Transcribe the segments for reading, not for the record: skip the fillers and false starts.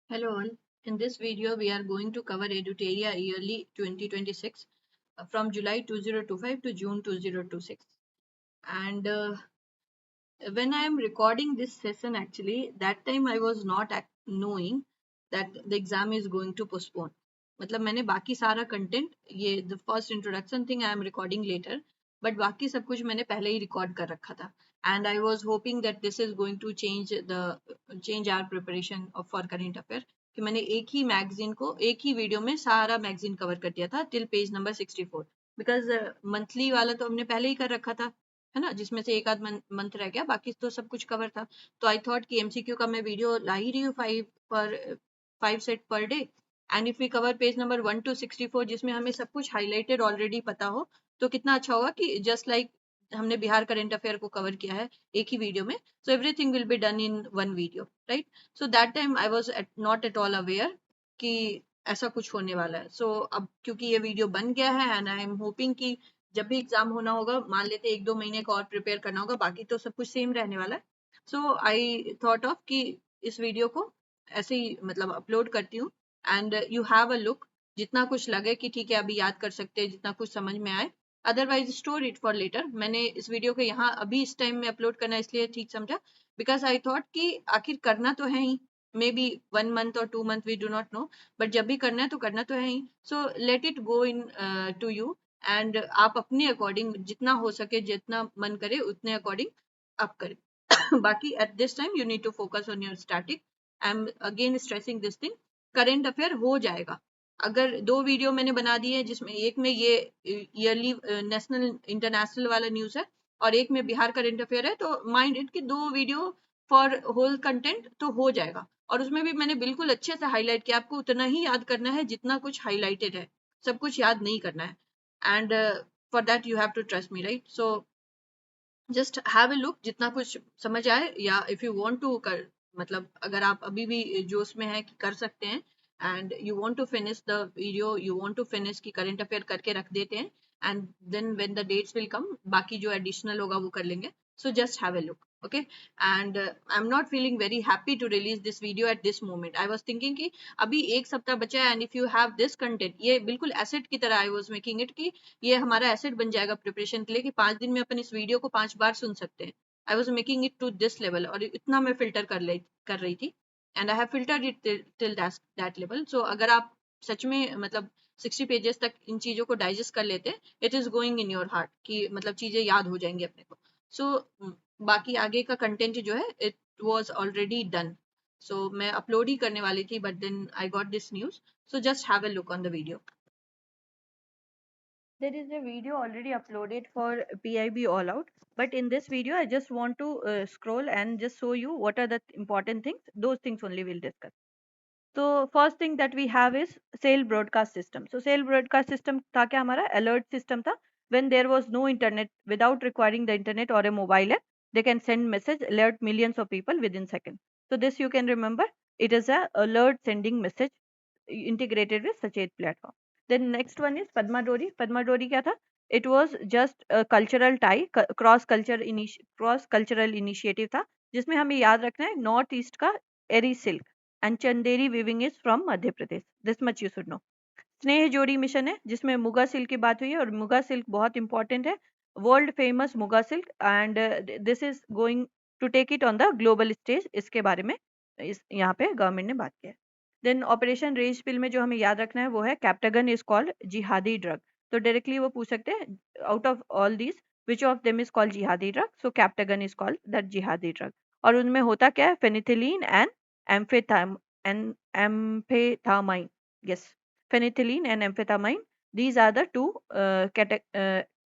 Hello all. In this video, we are going to cover Eduteria Yearly 2026 from July 2025 to June 2026. And when I am recording this session, actually, that time I was not knowing that the exam is going to postpone. मतलब मैंने बाकी सारा content ये the first introduction thing I am recording later but बाकी सब कुछ मैंने पहले ही रिकॉर्ड कर रखा था and I was hoping that this is going to change our preparation for current affair कि मैंने एक ही मैगजीन को एक ही वीडियो में सारा मैगजीन कवर कर दिया था till page number 64 because monthly वाला तो हमने पहले ही कर रखा था है ना, जिसमें से एक आध मंथ रह गया, बाकी तो सब कुछ कवर था। तो आई थॉट कि एमसीक्यू का मैं वीडियो ला ही रही हूँ 5 set per day and if we cover page number 1 to 64 जिसमें हमें सब कुछ हाईलाइटेड ऑलरेडी पता हो तो कितना अच्छा होगा कि जस्ट लाइक हमने बिहार करेंट अफेयर को कवर किया है एक ही वीडियो में, so everything will be done in one video, right. So that time I was not at all aware कि ऐसा कुछ होने वाला है। सो अब क्योंकि ये वीडियो बन गया है एंड आई एम होपिंग कि जब भी एग्जाम होना होगा, मान लेते एक दो महीने का और प्रिपेयर करना होगा, बाकी तो सब कुछ सेम रहने वाला है। सो आई थॉट ऑफ कि इस वीडियो को ऐसे ही मतलब अपलोड करती हूँ and you have a look, जितना कुछ लगे कि ठीक है अभी याद कर सकते हैं, जितना कुछ समझ में आए, otherwise store it for later. मैंने इस वीडियो को यहाँ अभी इस टाइम में अपलोड करना इसलिए ठीक समझा बिकॉज आई थॉट कि आखिर करना तो है ही, मे बी 1 month और 2 month we do not know, but जब भी करना है तो करना तो है ही। So let it go in to you and आप अपने अकॉर्डिंग जितना हो सके, जितना मन करे उतने अकॉर्डिंग आप करें। बाकी at this time you need to focus on your static. I am again stressing this thing, current affair हो जाएगा। अगर दो वीडियो मैंने बना दिए जिसमें एक में ये ईयरली नेशनल इंटरनेशनल वाला न्यूज है और एक में बिहार करेंट अफेयर है, तो माइंड इट कि दो वीडियो फॉर होल कंटेंट तो हो जाएगा। और उसमें भी मैंने बिल्कुल अच्छे से हाईलाइट किया, आपको उतना ही याद करना है जितना कुछ हाईलाइटेड है, सब कुछ याद नहीं करना है। And for that you have to trust me, right. So just have a look, जितना कुछ समझ आए, या इफ यू वांट टू कर मतलब अगर आप अभी भी जोश में है कि कर सकते हैं and you want to finish the video, you want to finish कि करंट अफेयर करके रख देते हैं and then when the dates will come बाकी जो एडिशनल होगा वो कर लेंगे। So just have a look, okay। and I'm not feeling very happy to release this video at this moment. I was thinking कि अभी एक सप्ताह बचा है and if you have this content, ये बिल्कुल एसेट की तरह आई वाज मेकिंग इट कि ये हमारा एसेट बन जाएगा प्रिपरेशन के लिए कि 5 दिन में अपन इस वीडियो को 5 बार सुन सकते हैं। I was making it to this level और इतना मैं फिल्टर कर रही थी and I have filtered it till that level. So अगर आप सच में मतलब 60 पेजेस तक इन चीजों को डाइजेस्ट कर लेते हैं, it is going in your heart कि मतलब चीजें याद हो जाएंगी अपने को। सो बाकी आगे का कंटेंट जो है it was already done. So मैं अपलोड ही करने वाली थी but then I got this news. So just have a look on the video. There is a video already uploaded for PIB All Out, but in this video I just want to scroll and just show you what are the important things. Those things only we'll discuss. So first thing that we have is cell broadcast system. So cell broadcast system था क्या हमारा alert system था, when there was no internet, without requiring the internet or a mobile app, they can send message, alert millions of people within seconds. So this you can remember, it is a alert sending message integrated with Sachet platform. Then next one is Padma Dori. Padma Dori क्या था? It was just a cultural tie, cross cultural initiative था, जिसमें हमें याद रखना है north east का eri silk and Chanderi weaving is from Madhya Pradesh, this much you should know. Sneh Jodi mission है जिसमें मुगा सिल्क की बात हुई है और मुगा सिल्क बहुत इंपॉर्टेंट है, world famous Muga silk and this is going to take it on the global stage, इसके बारे में इस यहाँ पे गवर्नमेंट ने बात किया है। देन ऑपरेशन रेज पिल में जो हमें याद रखना है वो है Captagon is called jihadi drug. तो डायरेक्टली वो पूछ सकते हैं out of all these which of them is called jihadi drug, so Captagon is called that jihadi drug. और उनमें होता क्या है, fenethylline and amphetam and amphetamine, yes, phenethylline and amphetamine, these are the two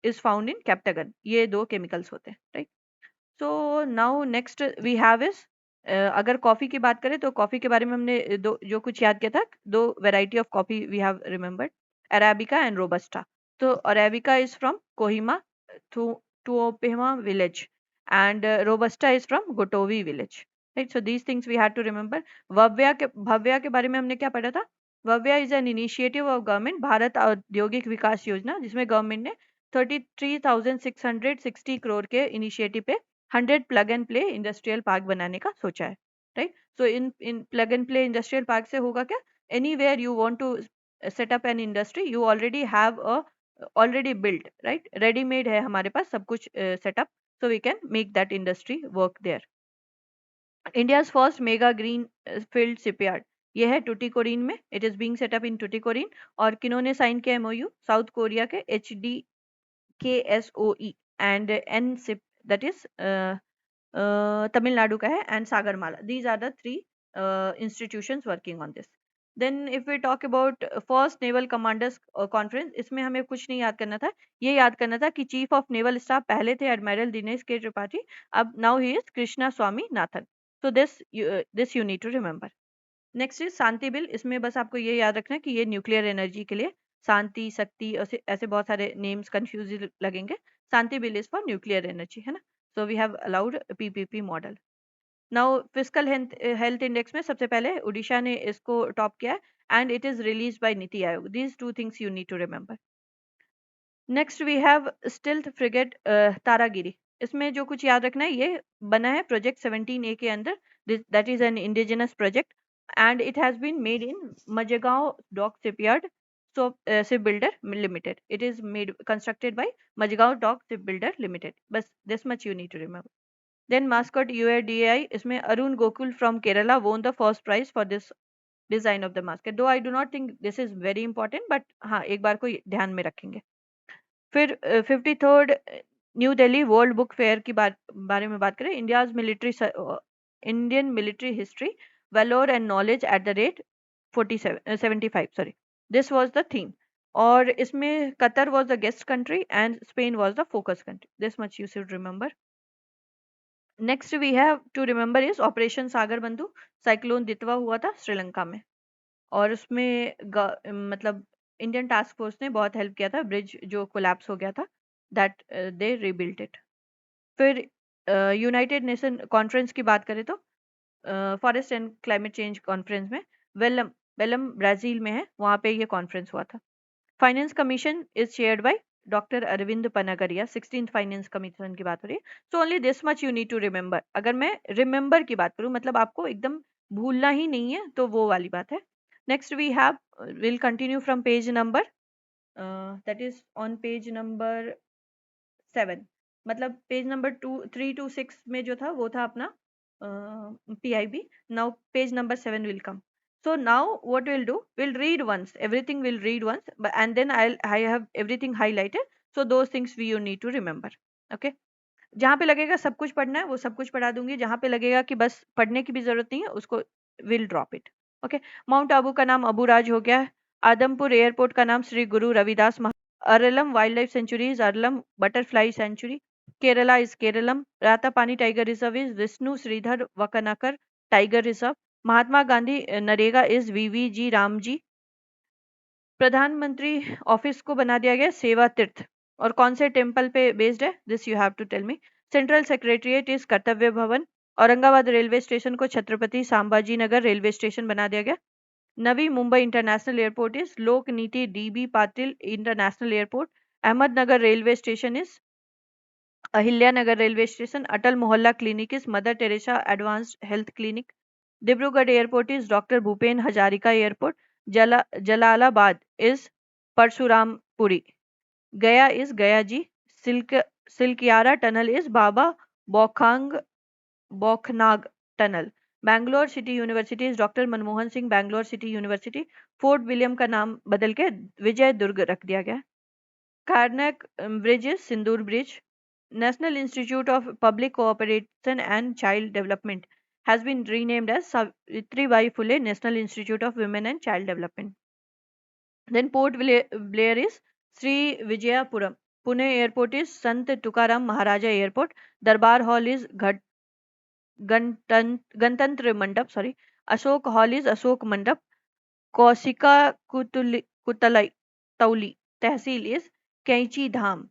is found in captagon, ये दो chemicals होते हैं, right। so now next we have is अगर कॉफी की बात करें तो कॉफी के बारे में हमने दो जो कुछ याद किया था, दो variety of coffee we have remembered, Arabica and robusta. तो Arabica is from Kohima Tuophema village and robusta is from Gotovi village, right. So these things we have to remember. Bhavya के बारे में हमने क्या पढ़ा था? Bhavya is an initiative of government, Bharat Audyogik Vikas योजना, जिसमें गवर्नमेंट ने 33,660 करोड़ के इनिशिएटिव पे 100 plug and play industrial park बनाने का सोचा है, right? So in plug and play industrial park से होगा क्या, anywhere you want to set up an industry, you already have a already built, right? Ready made है हमारे पास सब कुछ set up, so we can make that industry work there. India's first mega green field shipyard ये है टुटीकोरिन में, it is being set up in Tuticorin. और किन्होंने sign किया एमओयू, साउथ कोरिया के HDKSOE and NSIP, that is Tamil Nadu का है, and Sagarmala. These are the three institutions working on this. Then if we talk about first naval commanders conference, इसमें हमें कुछ नहीं याद करना था, ये याद करना था कि चीफ ऑफ नेवल स्टाफ पहले थे एडमिरल दिनेश के त्रिपाठी, अब now he is Krishna Swami Nathan. So this you need to remember. Next is Shanti bill. इसमें बस आपको ये याद रखना है कि ये न्यूक्लियर एनर्जी के लिए, शांति शक्ति ऐसे बहुत सारे नेम्स कंफ्यूज लगेंगे. Shanti bill is for nuclear energy, है ना. So we have allowed PPP model. Now physical health index में सबसे पहले उड़ीसा ने इसको टॉप किया है, and it is release by NITI Aayog. These two things you need to remember. Next we have stealth frigate Taragiri. इसमें जो कुछ याद रखना है, ये बना है प्रोजेक्ट 17A के अंदर. That is an indigenous project and it has been made in Majegaon Dock Shipyard, so Shipbuilder Limited. It is constructed by Majegaon Dock Shipbuilder Limited. But this much you need to remember. Then mascot UADAI, इसमें Arun Gokul from Kerala won the first prize for this design of the mascot. Though I do not think this is very important, but हाँ एक बार को ध्यान में रखेंगे. फिर 53rd new Delhi world book fair की बारे में बात करें. Indian military history, valor and knowledge at the rate 75, sorry, this was the theme. और इसमें Qatar was the guest country and Spain was the focus country. This much you should remember. Next we have to remember is Operation Sagar Bandhu. Cyclone Ditwah हुआ था श्रीलंका में, और उसमें मतलब Indian task force ने बहुत हेल्प किया था. ब्रिज जो कोलैप्स हो गया था, दैट दे रीबिल्ट इट. फिर यूनाइटेड नेशन कॉन्फ्रेंस की बात करें तो forest and climate change conference में बेलम ब्राजील में है, वहाँ पे ये कॉन्फ्रेंस हुआ था. Finance commission is chaired by doctor Arvind Panagariya. 16th finance commission की बात हो रही है. So only this much you need to remember. अगर मैं रिमेंबर की बात करूँ, मतलब आपको एकदम भूलना ही नहीं है, तो वो वाली बात है. Next we have will continue from page number that is on page number 7. मतलब पेज नंबर 3 to 6 में जो था वो था अपना PIB. Now page number 7 will come. So now what we'll do, we'll read once, everything we'll read once, and then I have everything highlighted. So those things you need to remember. Okay. जहाँ पे लगेगा सब कुछ पढ़ना है वो सब कुछ पढ़ा दूंगी, जहाँ पे लगेगा कि बस पढ़ने की भी जरूरत नहीं है उसको will drop it. Okay. Mount Abu का नाम अबूराज हो गया. आदमपुर एयरपोर्ट का नाम Shri Guru Ravidas. Aralam wild life sanctuary is Aralam butterfly century. Kerala is Keralam. Ratapani Tiger Reserve is Vishnu Sridhar Vakanakar Tiger Reserve. Mahatma Gandhi NREGA is VVG Ramji. प्रधानमंत्री ऑफिस को बना दिया गया सेवा तीर्थ, और कौन से टेम्पल पे बेस्ड है, this you have to tell me. Central secretariat is Kartavya Bhavan. Aurangabad railway station को छत्रपति संभाजी नगर रेलवे स्टेशन बना दिया गया. Navi Mumbai international airport is Lok Niti DB Patil international airport. Ahmednagar railway station is Ahilyanagar railway station. Atal Mohalla clinic is Mother Teresa advanced health clinic. Dibrugarh airport is doctor Bhupen Hazarika airport. Jalalabad is Parshurampuri. Gaya is Gayaji. Silkyara tunnel is Baba Baukhnag tunnel. Bangalore city university is doctor Manmohan Singh Bangalore city university. Fort William का नाम बदल के विजय दुर्ग रख दिया गया. Carnac bridge is Sindoor bridge. National Institute of Public Cooperation and Child Development has been renamed as Savitribai Phule National Institute of Women and Child Development. Then Port Blair is Sri Vijayapuram. Pune Airport is Sant Tukaram Maharaja Airport. Darbar Hall is Gantantra Mandap. Sorry. Ashok Hall is Ashok Mandap. Kausika Kutalai Tauli Tehsil is Kaichi Dham.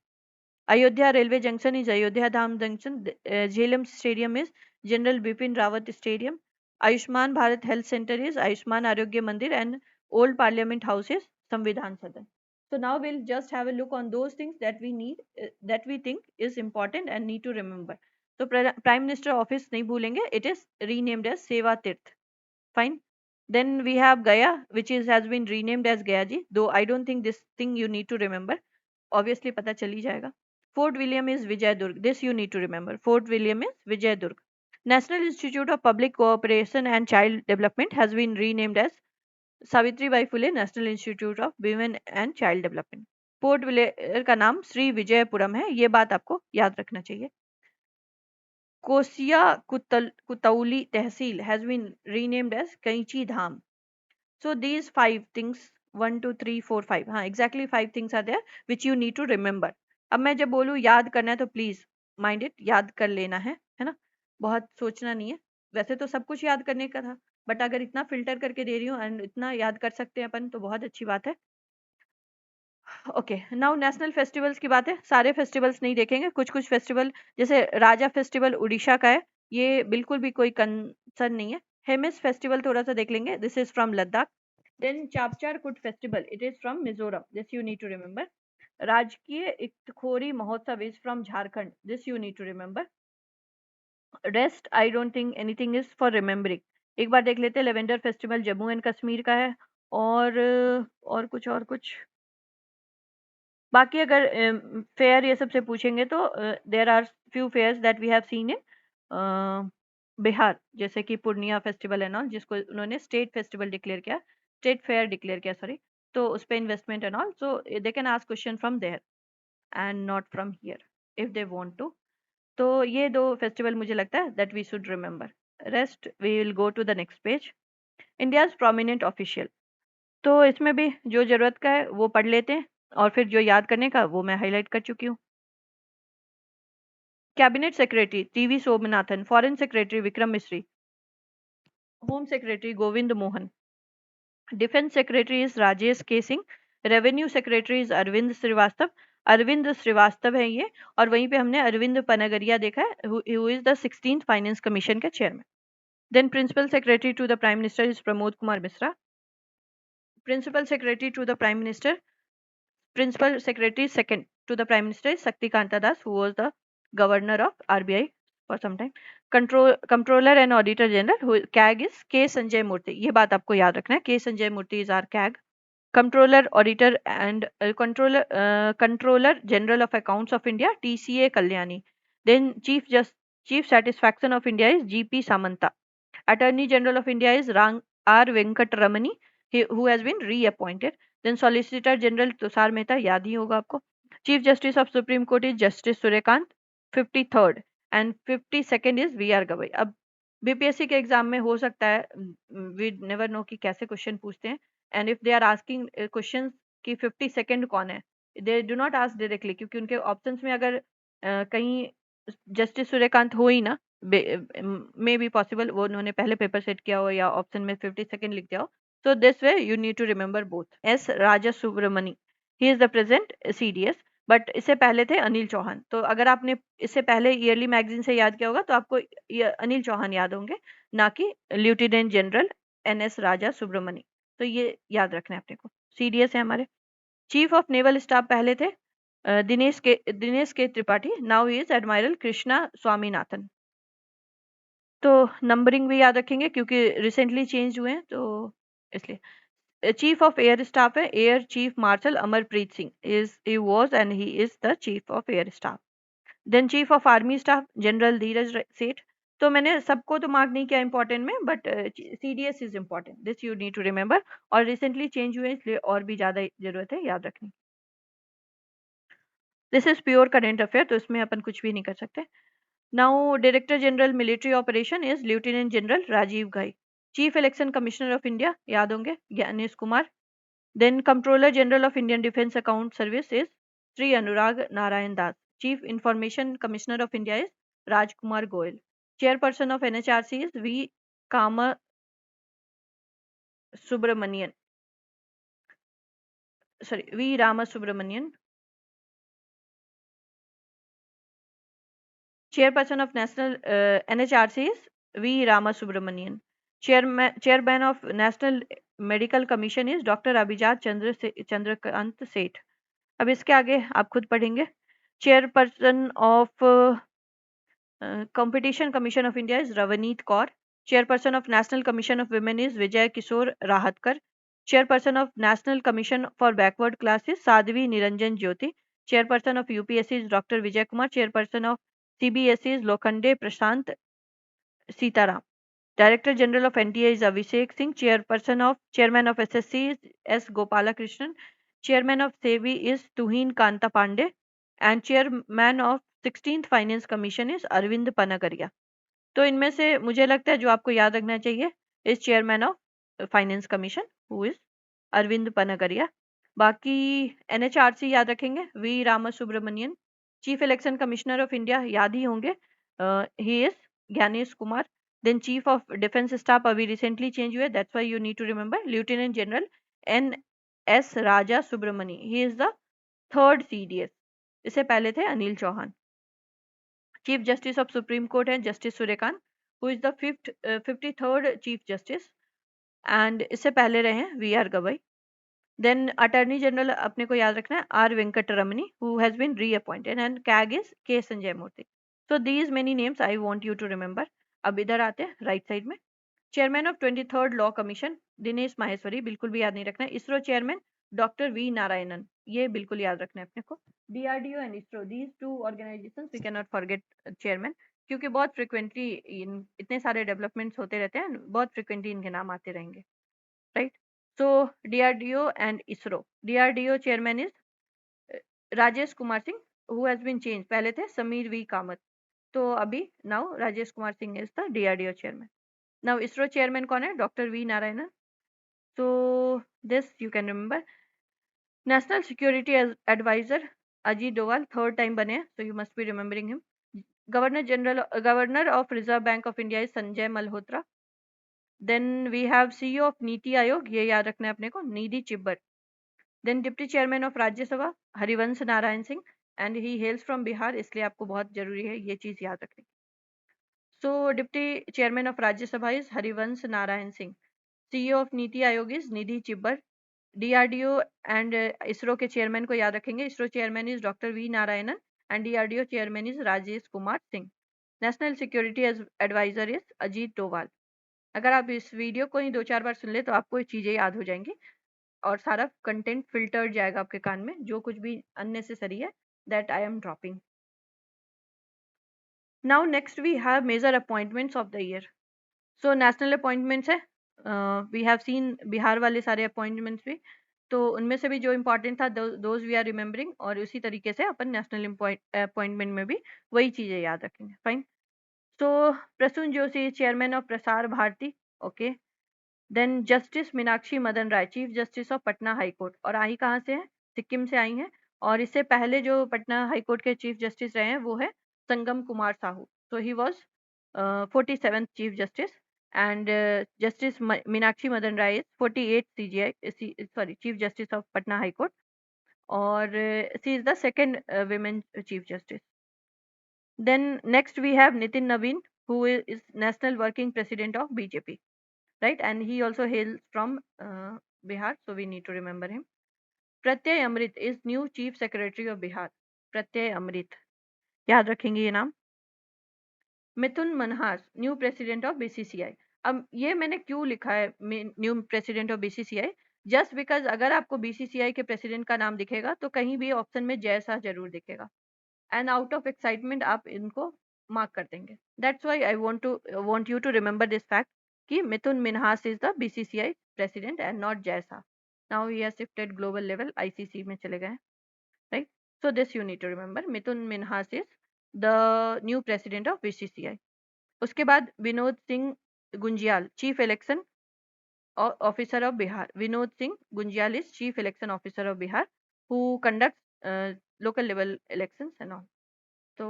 Ayodhya Railway Junction is Ayodhya Dham Junction. Jhelum Stadium is General Bipin Rawat Stadium. Ayushman Bharat Health Center is Ayushman Arogya Mandir, and Old Parliament House is Samvidhan Sadan. So now we'll just have a look on those things that we need, that we think is important and need to remember. तो prime minister office नहीं भूलेंगे, it is renamed as सेवा तीर्थ. Fine. Then we have Gaya, which is has been renamed as Gaya Ji, though I don't think this thing you need to remember. Obviously पता चल ही जाएगा. Fort William is Vijayadurg. This you need to remember. Fort William is Vijayadurg. National Institute of Public Cooperation and Child Development has been renamed as Savitri Bai Phule National Institute of Women and Child Development. Port Villier का नाम श्री विजयपुरम है, ये बात आपको याद रखना चाहिए. कोसिया कुतौली तहसील has been renamed as कैंची धाम. So these 5 things, 1 2 3 4 5, हाँ exactly 5 things are there which you need to remember. अब मैं जब बोलूँ याद करना है तो प्लीज माइंड इट, याद कर लेना है ना, बहुत सोचना नहीं है. वैसे तो सब कुछ याद करने का था, बट अगर इतना फिल्टर करके दे रही हूँ एंड इतना याद कर सकते हैं अपन तो बहुत अच्छी बात है. ओके, नाउ नेशनल फेस्टिवल्स की बात है. सारे फेस्टिवल्स नहीं देखेंगे, कुछ कुछ फेस्टिवल, जैसे राजा फेस्टिवल उड़ीसा का है, ये बिल्कुल भी कोई कंसर्न नहीं है. हेमिस फेस्टिवल थोड़ा सा देख लेंगे, this is from Ladakh. Then Chapchar Kut festival, it is from Mizoram, this you need to remember. राजकीय इफ्तिखोरी महोत्सव is from Jharkhand, this you need to remember. Rest I don't think anything is for remembering. एक बार देख लेते हैं, lavender festival Jammu and Kashmir का है. और कुछ बाकी अगर फेयर ये सबसे पूछेंगे तो there are few fairs that we have seen in Bihar, जैसे कि पूर्णिया फेस्टिवल एंड ऑल, जिसको उन्होंने स्टेट फेस्टिवल डिक्लेयर किया, स्टेट फेयर डिक्लेयर किया सॉरी, तो उस पर investment and all, so they can ask question from there and not from here if they want to. तो ये 2 फेस्टिवल मुझे लगता है that we should remember. Rest we will go to the next page. India's prominent official, तो इसमें भी जो जरूरत का है वो पढ़ लेते हैं, और फिर जो याद करने का वो मैं हाईलाइट कर चुकी हूँ. Cabinet secretary TV Somanathan, foreign secretary Vikram Misri, home secretary Govind Mohan, defence secretary is Rajesh K Singh, revenue secretary is Arvind Shrivastava. Arvind Shrivastava है ये, और वहीं पे हमने अरविंद पनगरिया देखा है, who is the 16th finance commission के chairman. Then principal secretary to the prime minister is Pramod Kumar Mishra. Principal secretary to the prime minister, Principal Secretary second to the Prime Minister is Sakti Kanta Das, who was the Governor of RBI for some time. Controller and Auditor General, who CAG is K Sanjay Murthy. ये बात आपको याद रखना है, K Sanjay Murthy is our CAG. Controller, Auditor and Controller General of Accounts of India, TCA Kalyani. Then Chief Satisfaction of India is GP Samanta. Attorney General of India is R Venkatramani, who has been reappointed. Then Solicitor General Tushar Mehta, याद ही होगा आपको. Chief Justice of Supreme Court is Justice Suryakant, 53rd, and 52nd is VR Gavai. अब BPSC के exam में हो सकता है, we never know कि कैसे क्वेश्चन पूछते हैं, and if they are asking question कि 52nd कौन है, they do not ask directly, क्योंकि उनके ऑप्शंस में अगर कहीं जस्टिस सूर्यकांत हो ही ना, मे बी पॉसिबल वो उन्होंने पहले पेपर सेट किया हो या ऑप्शन में 52nd लिख दिया हो. So this way you need to remember both. S. Raja Subramani, he is the present CDS, but इससे पहले थे अनिल चौहान. तो अगर आपने इससे पहले ईयरली मैगजीन से याद किया होगा तो आपको अनिल चौहान याद होंगे, ना कि लेफ्टिनेंट जनरल NS राजा सुब्रमणी. तो ये याद रखना है अपने को. CDS है हमारे. चीफ ऑफ नेवल स्टाफ पहले थे दिनेश के Tripathi, now he is admiral Krishna Swaminathan. तो नंबरिंग भी याद रखेंगे क्योंकि रिसेंटली चेंज हुए हैं, तो इसलिए. चीफ ऑफ एयर स्टाफ है air chief marshal Amarpreet Singh, he was and he is the chief of air staff. Then chief of army staff general Dheeraj Seth. तो मैंने सबको तो मार्क नहीं किया इंपॉर्टेंट में, but CDS is important, this you need to remember, और recently change हुए इसलिए और भी ज्यादा जरूरत है याद रखने. This is pure current affair, तो इसमें अपन कुछ भी नहीं कर सकते. Now director general military operation is lieutenant general Rajiv Ghai. Chief election commissioner of India याद होंगे Gyanesh Kumar. Then controller general of Indian defence account service is Shri Anurag Narayan Das. Chief information commissioner of India is Rajkumar Goyal. Chairperson of NHRC is V Kama Subramanian, sorry V Rama Subramanian. Chairperson of National NHRC is V. Ramasubramanian. Chairman of National Medical Commission is Dr. Abhijat Chandrakant Seth. अब इसके आगे आप खुद पढ़ेंगे. Chairperson of Competition Commission of India is Ravaneet Kaur. Chairperson of National Commission of Women is Vijay Kishore Rahatkar. Chairperson of National Commission for Backward Classes Sadhvi Niranjan Jyoti. Chairperson of UPSC is Dr. Vijay Kumar. Chairperson of CBSE is Lokhande Prashant Sitaram. Director General of NTA is Abhishek Singh. Chairman of SSC is S. Gopalakrishnan. Chairman of SEBI is Tuhin Kanta Pandey. And Chairman of 16th Finance Commission is Arvind Panagaria. तो इनमें से मुझे लगता है जो आपको याद रखना चाहिए is chairman of finance commission who is Arvind Panagariya. बाकी एनएचआरसी याद रखेंगे V Rama Subramanian. Chief election commissioner of India याद ही होंगे he is Gyanesh Kumar. Then chief of defence staff अभी रिसेंटली चेंज हुए that's why you need to remember lieutenant general N S Raja Subramani he is the third CDS. इससे पहले थे Anil Chauhan. Chief justice of supreme court है justice Suryakant who is the 53rd chief justice and इससे पहले रहे हैं V R Gavai. Then attorney general अपने को याद रखना है R Venkat Ramani who has been reappointed and CAG is K Sanjay Murthy. So these many names I want you to remember. अब इधर आते हैं राइट साइड में. Chairman of 23rd law commission Dinesh Maheshwari बिल्कुल भी याद नहीं रखना है. ISRO chairman doctor V Narayanan ये बिल्कुल याद रखना है अपने को. DRDO and ISRO these two organizations we can not forget chairman क्योंकि बहुत फ्रिक्वेंटली इतने सारे डेवलपमेंट्स होते रहते हैं बहुत फ्रिक्वेंटली इनके नाम आते रहेंगे right. So DRDO and ISRO. DRDO chairman is Rajesh Kumar Singh who has been change. पहले थे समीर वी कामत तो अभी now Rajesh Kumar Singh is the DRDO chairman. Now ISRO chairman कौन है doctor V Narayanan. so this you can remember. National Security Advisor Ajit Doval third time बने हैं so you must be remembering him. Governor of Reserve Bank of India is Sanjay Malhotra. Then we have CEO of NITI आयोग ये याद रखना है अपने को निधि Chhibber. Then Deputy Chairman of राज्य सभा Harivansh Narayan Singh and he hails from Bihar इसलिए आपको बहुत जरूरी है ये चीज याद रखनी. So Deputy Chairman of राज्य सभा is Harivansh Narayan Singh. CEO of NITI Aayog is Nidhi Chhibber. DRDO and ISRO के चेयरमैन को याद रखेंगे. ISRO chairman is doctor V Narayanan and DRDO chairman is Rajesh Kumar Singh. National security adviser is Ajit Doval. अगर आप इस वीडियो को ही 2-4 बार सुन ले तो आपको ये चीजें याद हो जाएंगी और सारा कंटेंट फिल्टर जाएगा आपके कान में जो कुछ भी अननेसेसरी है that I am dropping. Now next we have major appointments of the year. So national appointments है वी हैव सीन बिहार वाले सारे अपॉइंटमेंट्स भी तो उनमें से भी जो इम्पोर्टेंट था दोज वी आर रिमेम्बरिंग और उसी तरीके से अपन नेशनल अपॉइंटमेंट में भी वही चीजें याद रखेंगे. Fine. So Prasoon Joshi chairman of Prasar Bharati. Okay. Then justice Meenakshi Madan Rai chief justice of Patna high court और आई कहाँ से है सिक्किम से आई हैं और इससे पहले जो पटना हाई कोर्ट के चीफ जस्टिस रहे हैं वो है Sangam Kumar Sahoo. So he was 47th chief justice and Justice Meenakshi Madan Rai is 48th Chief Justice of Patna High Court or she is the second women Chief Justice. Then next we have Nitin Naveen who is National Working President of BJP, right, and he also hails from Bihar, so we need to remember him. Pratyay Amrit is new Chief Secretary of Bihar. Pratyay Amrit याद रखेंगे ये नाम. Mithun Manhas new president of BCCI. अब ये मैंने क्यों लिखा है new president of BCCI just because अगर आपको बीसीसीआई के प्रेसिडेंट का नाम दिखेगा तो कहीं भी ऑप्शन में जैसा जरूर दिखेगा एंड आउट ऑफ एक्साइटमेंट आप इनको मार्क कर देंगे. That's why I want you to remember this fact कि Mithun Minhas is the BCCI president and not जैसा. Now he has shifted global level ICC में चले गए right. So this you need to remember Mithun Minhas is the new president of BCCI. उसके बाद Vinod Singh Gunjiyal chief election officer of Bihar. Vinod Singh Gunjiyal is chief election officer of Bihar who conduct local level elections and all. So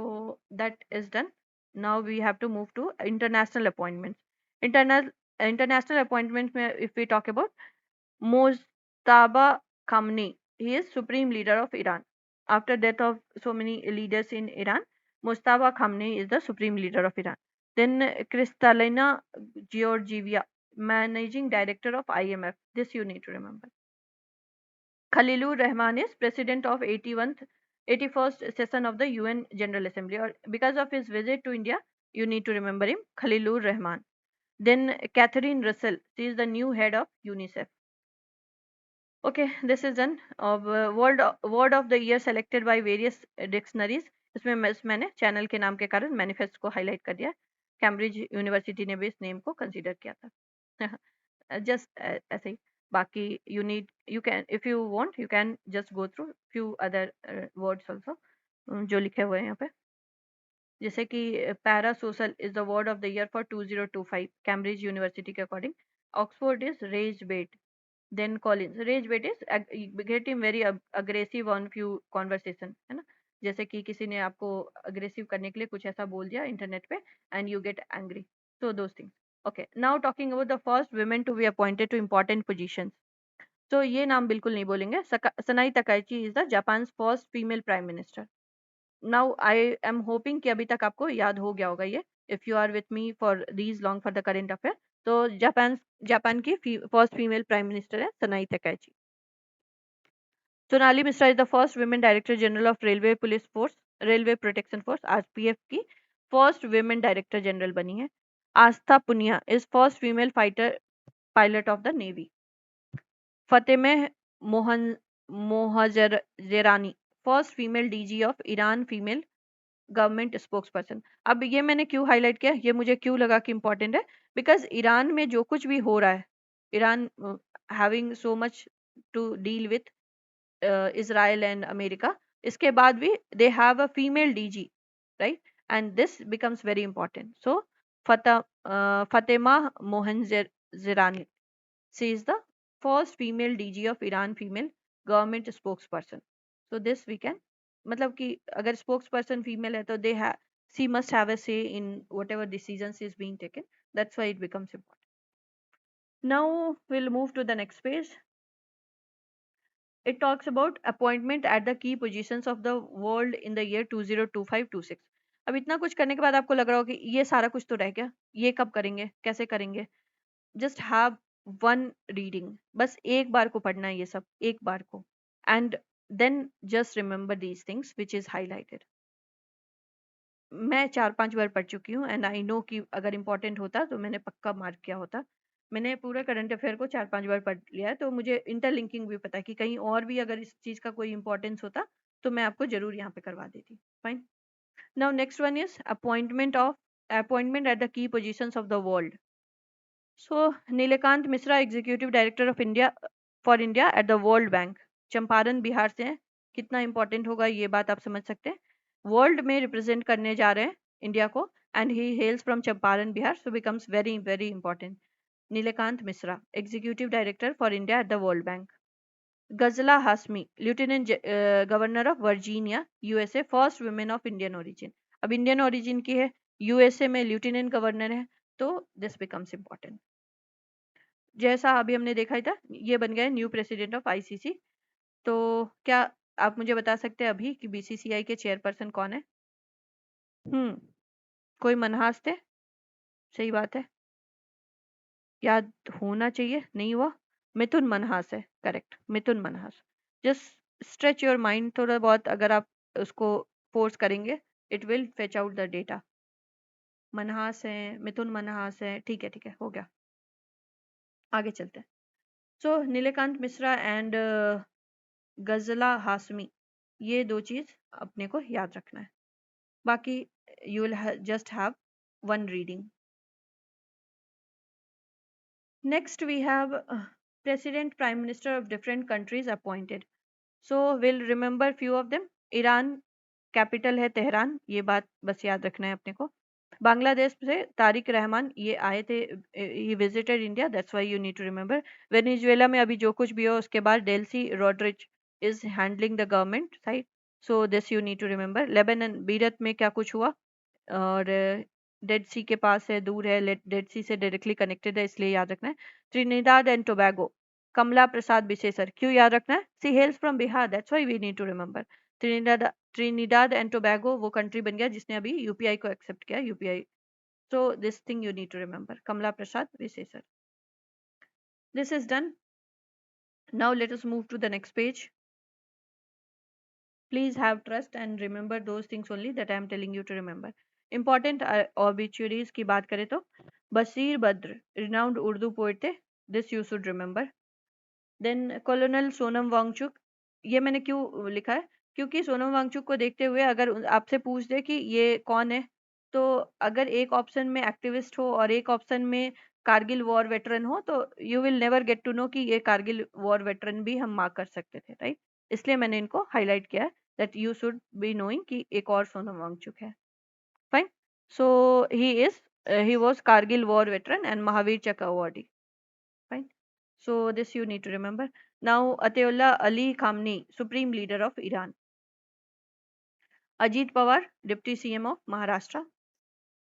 that is done. Now we have to move to international appointments. International appointments if we talk about Mojtaba Khamenei, he is supreme leader of Iran. After death of so many leaders in Iran, Mojtaba Khamenei is the supreme leader of Iran. Then Kristalina Georgieva, managing director of IMF. This you need to remember. Khalilur Rahman is president of 81th 81st session of the UN General Assembly. Or because of his visit to India, you need to remember him, Khalilur Rahman. Then Catherine Russell, she is the new head of UNICEF. Okay, this is done. Of word of the year selected by various dictionaries. इसमें मैंने channel के नाम के कारण manifest को highlight कर दिया. Cambridge university ने भी इस नेम को कंसीडर किया था. जस्ट ऐसे ही. बाकी you can if you want you can just go through few other words also जो लिखे हुए हैं यहाँ पे. जैसे कि parasocial is the word of the year for 2025 Cambridge university के according. Oxford is rage bait. Then Collins. Rage bait is getting very aggressive on few conversation, है ना. जैसे कि किसी ने आपको अग्रेसिव करने के लिए कुछ ऐसा बोल दिया इंटरनेट पे and you get angry. So those things. Okay, now talking about the first women to be appointed to important positions. तो ये नाम बिल्कुल नहीं बोलेंगे. Sanae Takaichi is the Japan first female prime minister. Now I am hoping कि अभी तक आपको याद हो गया होगा ये, if you are with me for these long for the current affair. तो जापान की फर्स्ट फीमेल प्राइम मिनिस्टर है Sanae Takaichi. Sonali Mishra is the first women director general of railway police force, railway protection force RPF की first women director general बनी है. Aastha Punia is first female fighter pilot of the navy. Fatemeh मोहन Mohajerani first female DG of Iran female government spokesperson. अब ये मैंने क्यों highlight किया, ये मुझे क्यों लगा कि इंपॉर्टेंट है, बिकॉज ईरान में जो कुछ भी हो रहा है, Iran having so much to deal with Israel and America, इसके बाद भी they have a female DG, right, and this becomes very important. So Fatemeh Mohajerani, she is the first female DG of Iran female government spokesperson. So this we can, मतलब कि अगर spokes person female है तो दे she must have a say in whatever decisions is being taken. That's why it becomes important. Now we'll move to the next page. It talks about appointment at the key positions of the world in the year 2025-26. अब इतना कुछ करने के बाद आपको लग रहा हो कि ये सारा कुछ तो रह गया, ये कब करेंगे, कैसे करेंगे. जस्ट हैव वन रीडिंग, बस एक बार को पढ़ना है ये सब, एक बार को, and then just remember these things which is highlighted. मैं 4-5 बार पढ़ चुकी हूँ एंड आई नो कि अगर इंपॉर्टेंट होता तो मैंने पक्का मार्क किया होता. मैंने पूरा करंट अफेयर को 4-5 बार पढ़ लिया है, तो मुझे इंटरलिंकिंग भी पता है कि कहीं और भी अगर इस चीज़ का कोई इंपॉर्टेंस होता तो मैं आपको जरूर यहाँ पे करवा देती. Fine. Now next one is appointment at the key positions of the world. So Nilkanth Mishra executive director of India for India at the world bank. Champaran Bihar से हैं. कितना इंपॉर्टेंट होगा ये बात आप समझ सकते हैं. वर्ल्ड में रिप्रेजेंट करने जा रहे हैं इंडिया को, and he hails from Champaran Bihar, so becomes very very important. Neelkant Mishra executive director for India at the world bank. Ghazala Hashmi lieutenant governor of Virginia USA, first women of Indian origin. अब इंडियन ओरिजिन की है, USA में lieutenant governor है, तो this becomes important. जैसा अभी हमने देखा ही था, ये बन गया न्यू प्रेसिडेंट ऑफ आईसीसी. तो क्या आप मुझे बता सकते हैं अभी कि बीसीसीआई के चेयरपर्सन कौन है? कोई मनहास थे? सही बात है, याद होना चाहिए, नहीं हुआ. मिथुन मनहास है, correct, Mithun Manhas. Just stretch your mind थोड़ा बहुत, अगर आप उसको फोर्स करेंगे it will fetch out the data. Manhas है, मिथुन मनहास है, ठीक है ठीक है, हो गया. आगे चलते हैं. सो नीलकांत मिश्रा एंड गजला हाशमी, ये दो चीज अपने को याद रखना है. बाकी you will just have one reading. Next we have president prime minister of different countries appointed. So we'll remember few of them. Iran capital है तेहरान, ये बात बस याद रखना है अपने को. बांग्लादेश से तारिक रहमान ये आए थे, he visited India, that's why you need to remember. Venezuela में अभी जो कुछ भी हो उसके बाद Delcy Rodriguez is handling the government side, so this you need to remember. Lebanon Beirut में क्या कुछ हुआ, और डेड सी के पास है, दूर है, डेड सी से डायरेक्टली कनेक्टेड है, इसलिए याद रखना है. Trinidad and Tobago, Kamla Prasad Bissessar, क्यों याद रखना है? She hails from Bihar, that's why we need to remember. Trinidad and Tobago वो कंट्री बन गया जिसने अभी यूपीआई को एक्सेप्ट किया, UPI. So this thing you need to remember, Kamla Prasad Bissessar. This is done. Now let us move to the next page. Please have trust and remember those things only that I am telling you to remember. Important obituaries की बात करें तो Bashir Badr, renowned Urdu poet थे. This you should remember. Then colonel Sonam Wangchuk, ये मैंने क्यों लिखा है, क्योंकि सोनम वांगचुक को देखते हुए अगर आपसे पूछ दे कि ये कौन है, तो अगर एक ऑप्शन में एक्टिविस्ट हो और एक ऑप्शन में कारगिल वॉर वेटरन हो, तो you will never get to know कि ये कारगिल वॉर वेटरन भी हम मार्क कर सकते थे, राइट. इसलिए मैंने इनको हाईलाइट किया है that you should be knowing कि एक और सोनम वांगचुक है. Fine. So he was Kargil war veteran and Mahavir चक्र awardee. Fine. So this you need to remember. Now Atayullah Ali Khamenei, Supreme Leader of Iran. Ajit Pawar, deputy CM of Maharashtra.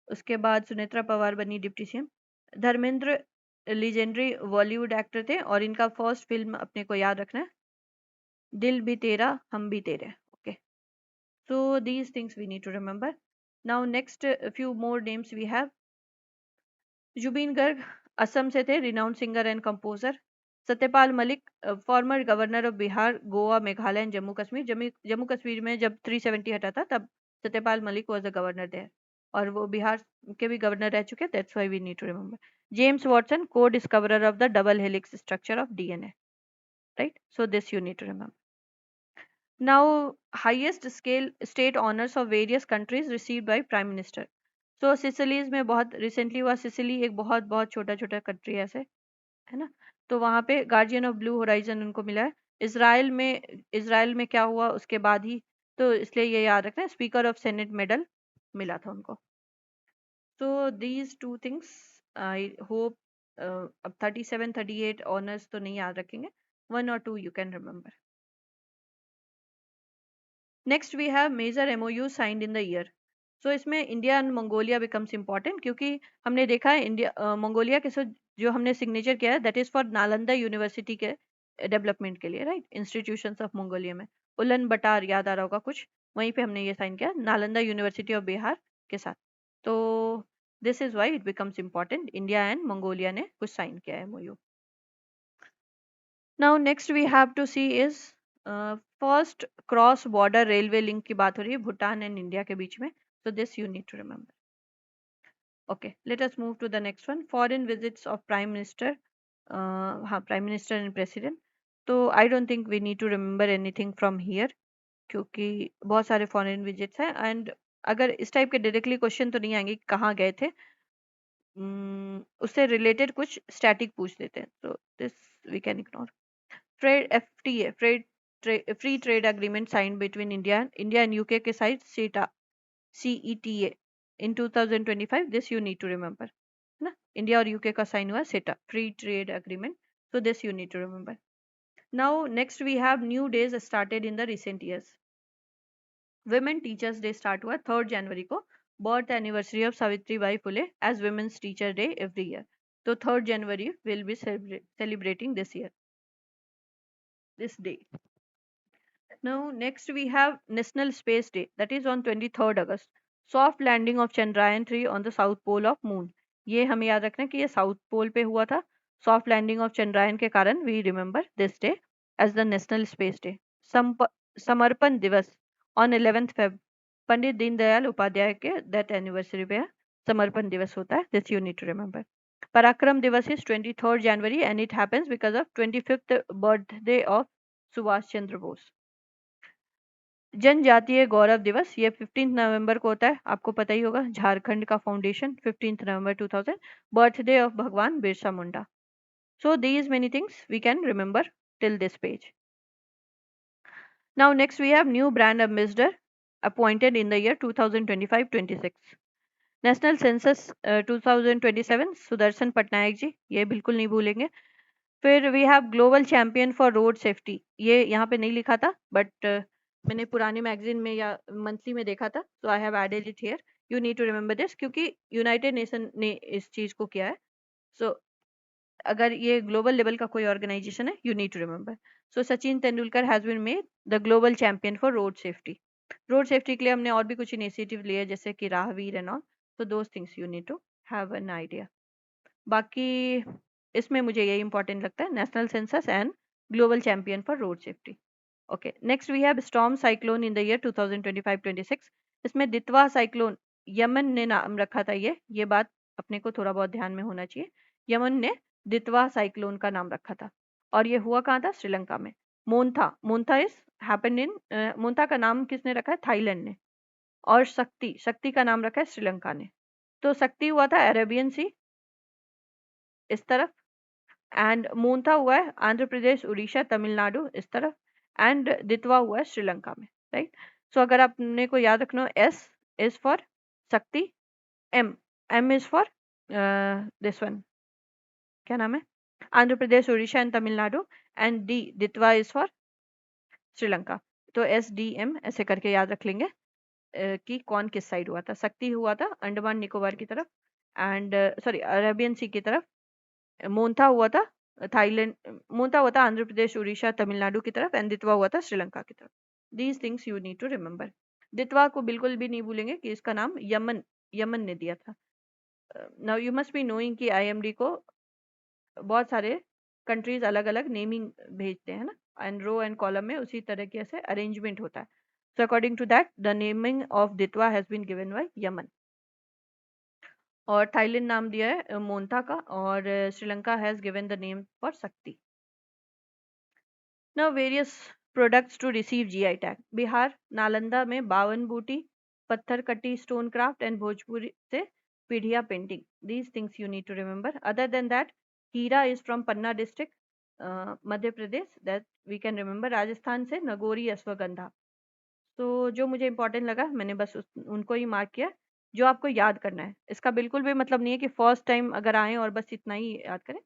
उसके बाद सुनेत्रा पवार बनी deputy CM. Dharmendra legendary Bollywood actor थे और इनका फर्स्ट फिल्म अपने को याद रखना है, दिल भी तेरा हम भी तेरे. Okay. So these things we need to remember. Now next few more names we have. Zubeen Garg Assam से थे, renowned singer and composer. Satyapal Malik, former governor of Bihar, Goa, Meghalaya and Jammu Kashmir. Jammu Kashmir में जब 370 हटा था तब Satyapal Malik was the governor there, और वो बिहार के भी गवर्नर रह चुके. That's why we need to remember. James Watson, co discoverer of the double helix structure of DNA, right. So this you need to remember. Now, highest scale state honors of various countries received by Prime Minister. So Sicilies में बहुत recently हुआ. Sicily एक बहुत बहुत छोटा छोटा country है ऐसे, है ना. तो वहाँ पे गार्जियन ऑफ ब्लू होराइजन उनको मिला है. इसराइल में क्या हुआ उसके बाद ही, तो इसलिए ये याद रखना है, स्पीकर ऑफ सेनेट मेडल मिला था उनको. So these two things I hope. अब 37-38 ऑनर्स तो नहीं याद रखेंगे, 1 or 2 you can remember. Next we have major MOU signed in the year. So इसमें India and Mongolia becomes important, क्योंकि हमने देखा है इंडिया मंगोलिया के साथ जो हमने सिग्नेचर किया है that is for Nalanda university के डेवलपमेंट के लिए, राइट. इंस्टीट्यूशंस ऑफ मंगोलिया में उलन बटार याद आ रहा होगा कुछ, वहीं पे हमने ये साइन किया नालंदा यूनिवर्सिटी ऑफ बिहार के साथ. तो this is why it becomes important. India and Mongolia ने कुछ साइन किया है MOU. Now next we have to see is first cross border railway link की बात हो रही है भूटान एंड इंडिया के बीच में. So this you need to remember. Okay, let us move to the next one. Foreign visits of prime minister. हाँ, prime minister and president. तो I don't think we need to remember anything from here, क्योंकि बहुत सारे foreign visits हैं. And अगर इस type के directly question तो नहीं आएंगे कहाँ गए थे, उससे रिलेटेड कुछ स्टैटिक पूछ लेते हैं, तो this we can ignore. Trade FTA, free trade agreement sign between India and UK के side CETA CETA in 2025. This you need to remember, है ना. इंडिया और यूके का साइन हुआ CETA, free trade agreement. So this you need to remember. Now next we have new days started in the recent years. Women teachers day start हुआ 3 जनवरी को, birth anniversary of Savitri by Phule as women's teacher day every year. तो 3 January will be celebrating this year, this day. Now next we have National Space Day, that is on 23rd August. Soft landing of Chandrayaan 3 on the south pole of moon. ये हमें याद रखना है कि ये south pole पे हुआ था. सॉफ्ट लैंडिंग ऑफ चंद्रायन के कारण we remember this day as the national space day. Samarpan Divas on 11th Feb. Pandit Deendayal Upadhyay के दैट एनिवर्सरी पे समर्पण दिवस होता है. This you need to remember. Parakram Divas is 23rd January and it happens because of 25th birthday of Subhash Chandra Bose. Janjatiya Gaurav दिवस ये 15 नवंबर को होता है, आपको पता ही होगा. झारखंड का foundation 15 November 2000. Birthday of Bhagwan Birsa Munda. So these many things we can remember till this page. Now next we have new brand ambassador appointed in the year 2025-26. National census 2027 Sudarshan Patnaik ji, ये बिल्कुल नहीं भूलेंगे. फिर we have global champion for road safety. ये यहाँ पे नहीं लिखा था बट मैंने पुराने मैगजीन में या मंथली में देखा था, so I have added it here. You need to remember this क्योंकि यूनाइटेड नेशन ने इस चीज को किया है. सो अगर ये ग्लोबल लेवल का कोई ऑर्गेनाइजेशन है, you need to remember. So Sachin Tendulkar has been made the global champion for road safety. Road safety के लिए हमने और भी कुछ इनिशिएटिव लिए जैसे कि Rahveer and all. So those things you need to have an idea. बाकी इसमें मुझे यही इंपॉर्टेंट लगता है, national census and global champion for road safety. Okay, next we have storm cyclone in the year 2025-26। इसमें दितवा साइक्लोन, यमन ने नाम रखा था। ये बात अपने को थोड़ा बहुत ध्यान में होना चाहिए। यमन ने दितवा साइक्लोन का नाम रखा था और ये हुआ कहाँ था? श्रीलंका में। Montha, Montha is happened in, Montha का नाम किसने रखा है? थाईलैंड ने। और शक्ति, शक्ति का नाम रखा है श्रीलंका ने। तो शक्ति हुआ था अरेबियन सी इस तरफ, एंड मोन्था हुआ है आंध्र प्रदेश, उड़ीसा, तमिलनाडु इस तरफ, एंड दितवा हुआ है श्रीलंका में, राइट। सो अगर आपने को याद रखना, S is for Shakti, M M is for this one, क्या नाम है? Andhra Pradesh, Odisha and Tamil Nadu, and D Ditwah is for Sri Lanka. तो एस डी एम ऐसे करके याद रख लेंगे कि कौन किस साइड हुआ था। शक्ति हुआ था अंडमान निकोबार की तरफ, एंड सॉरी अरेबियन सी की तरफ। मोन्था हुआ था थाईलैंड, मोन्था हुआ था आंध्र प्रदेश, उड़ीसा, तमिलनाडु की तरफ, एंड दितवा हुआ था श्रीलंका की तरफ। These things you need to remember. Ditwah को बिल्कुल भी नहीं भूलेंगे कि इसका नाम यमन, यमन ने दिया था। Now you must be knowing कि आईएमडी को बहुत सारे कंट्रीज अलग अलग नेमिंग भेजते हैं ना, एंड रो एंड कॉलम में उसी तरीके से अरेंजमेंट होता है। So according to that the naming of Ditwah has been given by Yemen. और थाईलैंड नाम दिया है मोन्था का, और Sri Lanka has given the name for Shakti. Now various products to receive GI tag. Bihar, Nalanda में बावन बूटी, पत्थर कटी स्टोन क्राफ्ट, एंड भोजपुरी से Pidhiya painting. These things you need to remember. Other than that, heera is from Panna district, Madhya Pradesh, that we can remember. Rajasthan से नगोरी अश्वगंधा। तो जो मुझे important लगा मैंने बस उनको ही मार्क किया, जो आपको याद करना है। इसका बिल्कुल भी मतलब नहीं है कि फर्स्ट टाइम अगर आए और बस इतना ही याद करें।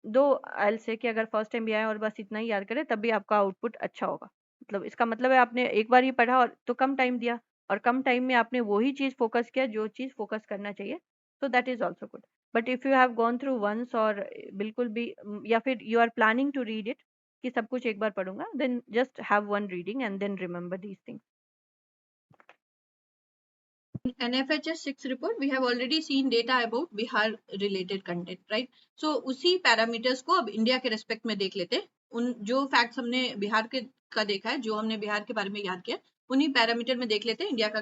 दो आई से कि अगर फर्स्ट टाइम भी आए और बस इतना ही याद करें तब भी आपका आउटपुट अच्छा होगा। मतलब इसका मतलब है आपने एक बार ही पढ़ा और तो कम टाइम दिया, और कम टाइम में आपने वही चीज फोकस किया जो चीज फोकस करना चाहिए, तो that is also good. But if you have gone through once और बिल्कुल भी या फिर you are planning to read it कि सब कुछ एक बार पढ़ूंगा, then just have one reading and then remember these things. NFHS 6 report, we have already seen data about Bihar related content, right? So उसी पैरामीटर्स को अब इंडिया के रेस्पेक्ट में देख लेते हैं। उन जो फैक्ट्स हमने बिहार के का देखा है, जो हमने बिहार के बारे में याद किया, उन्हीं पैरामीटर में देख लेते हैं इंडिया का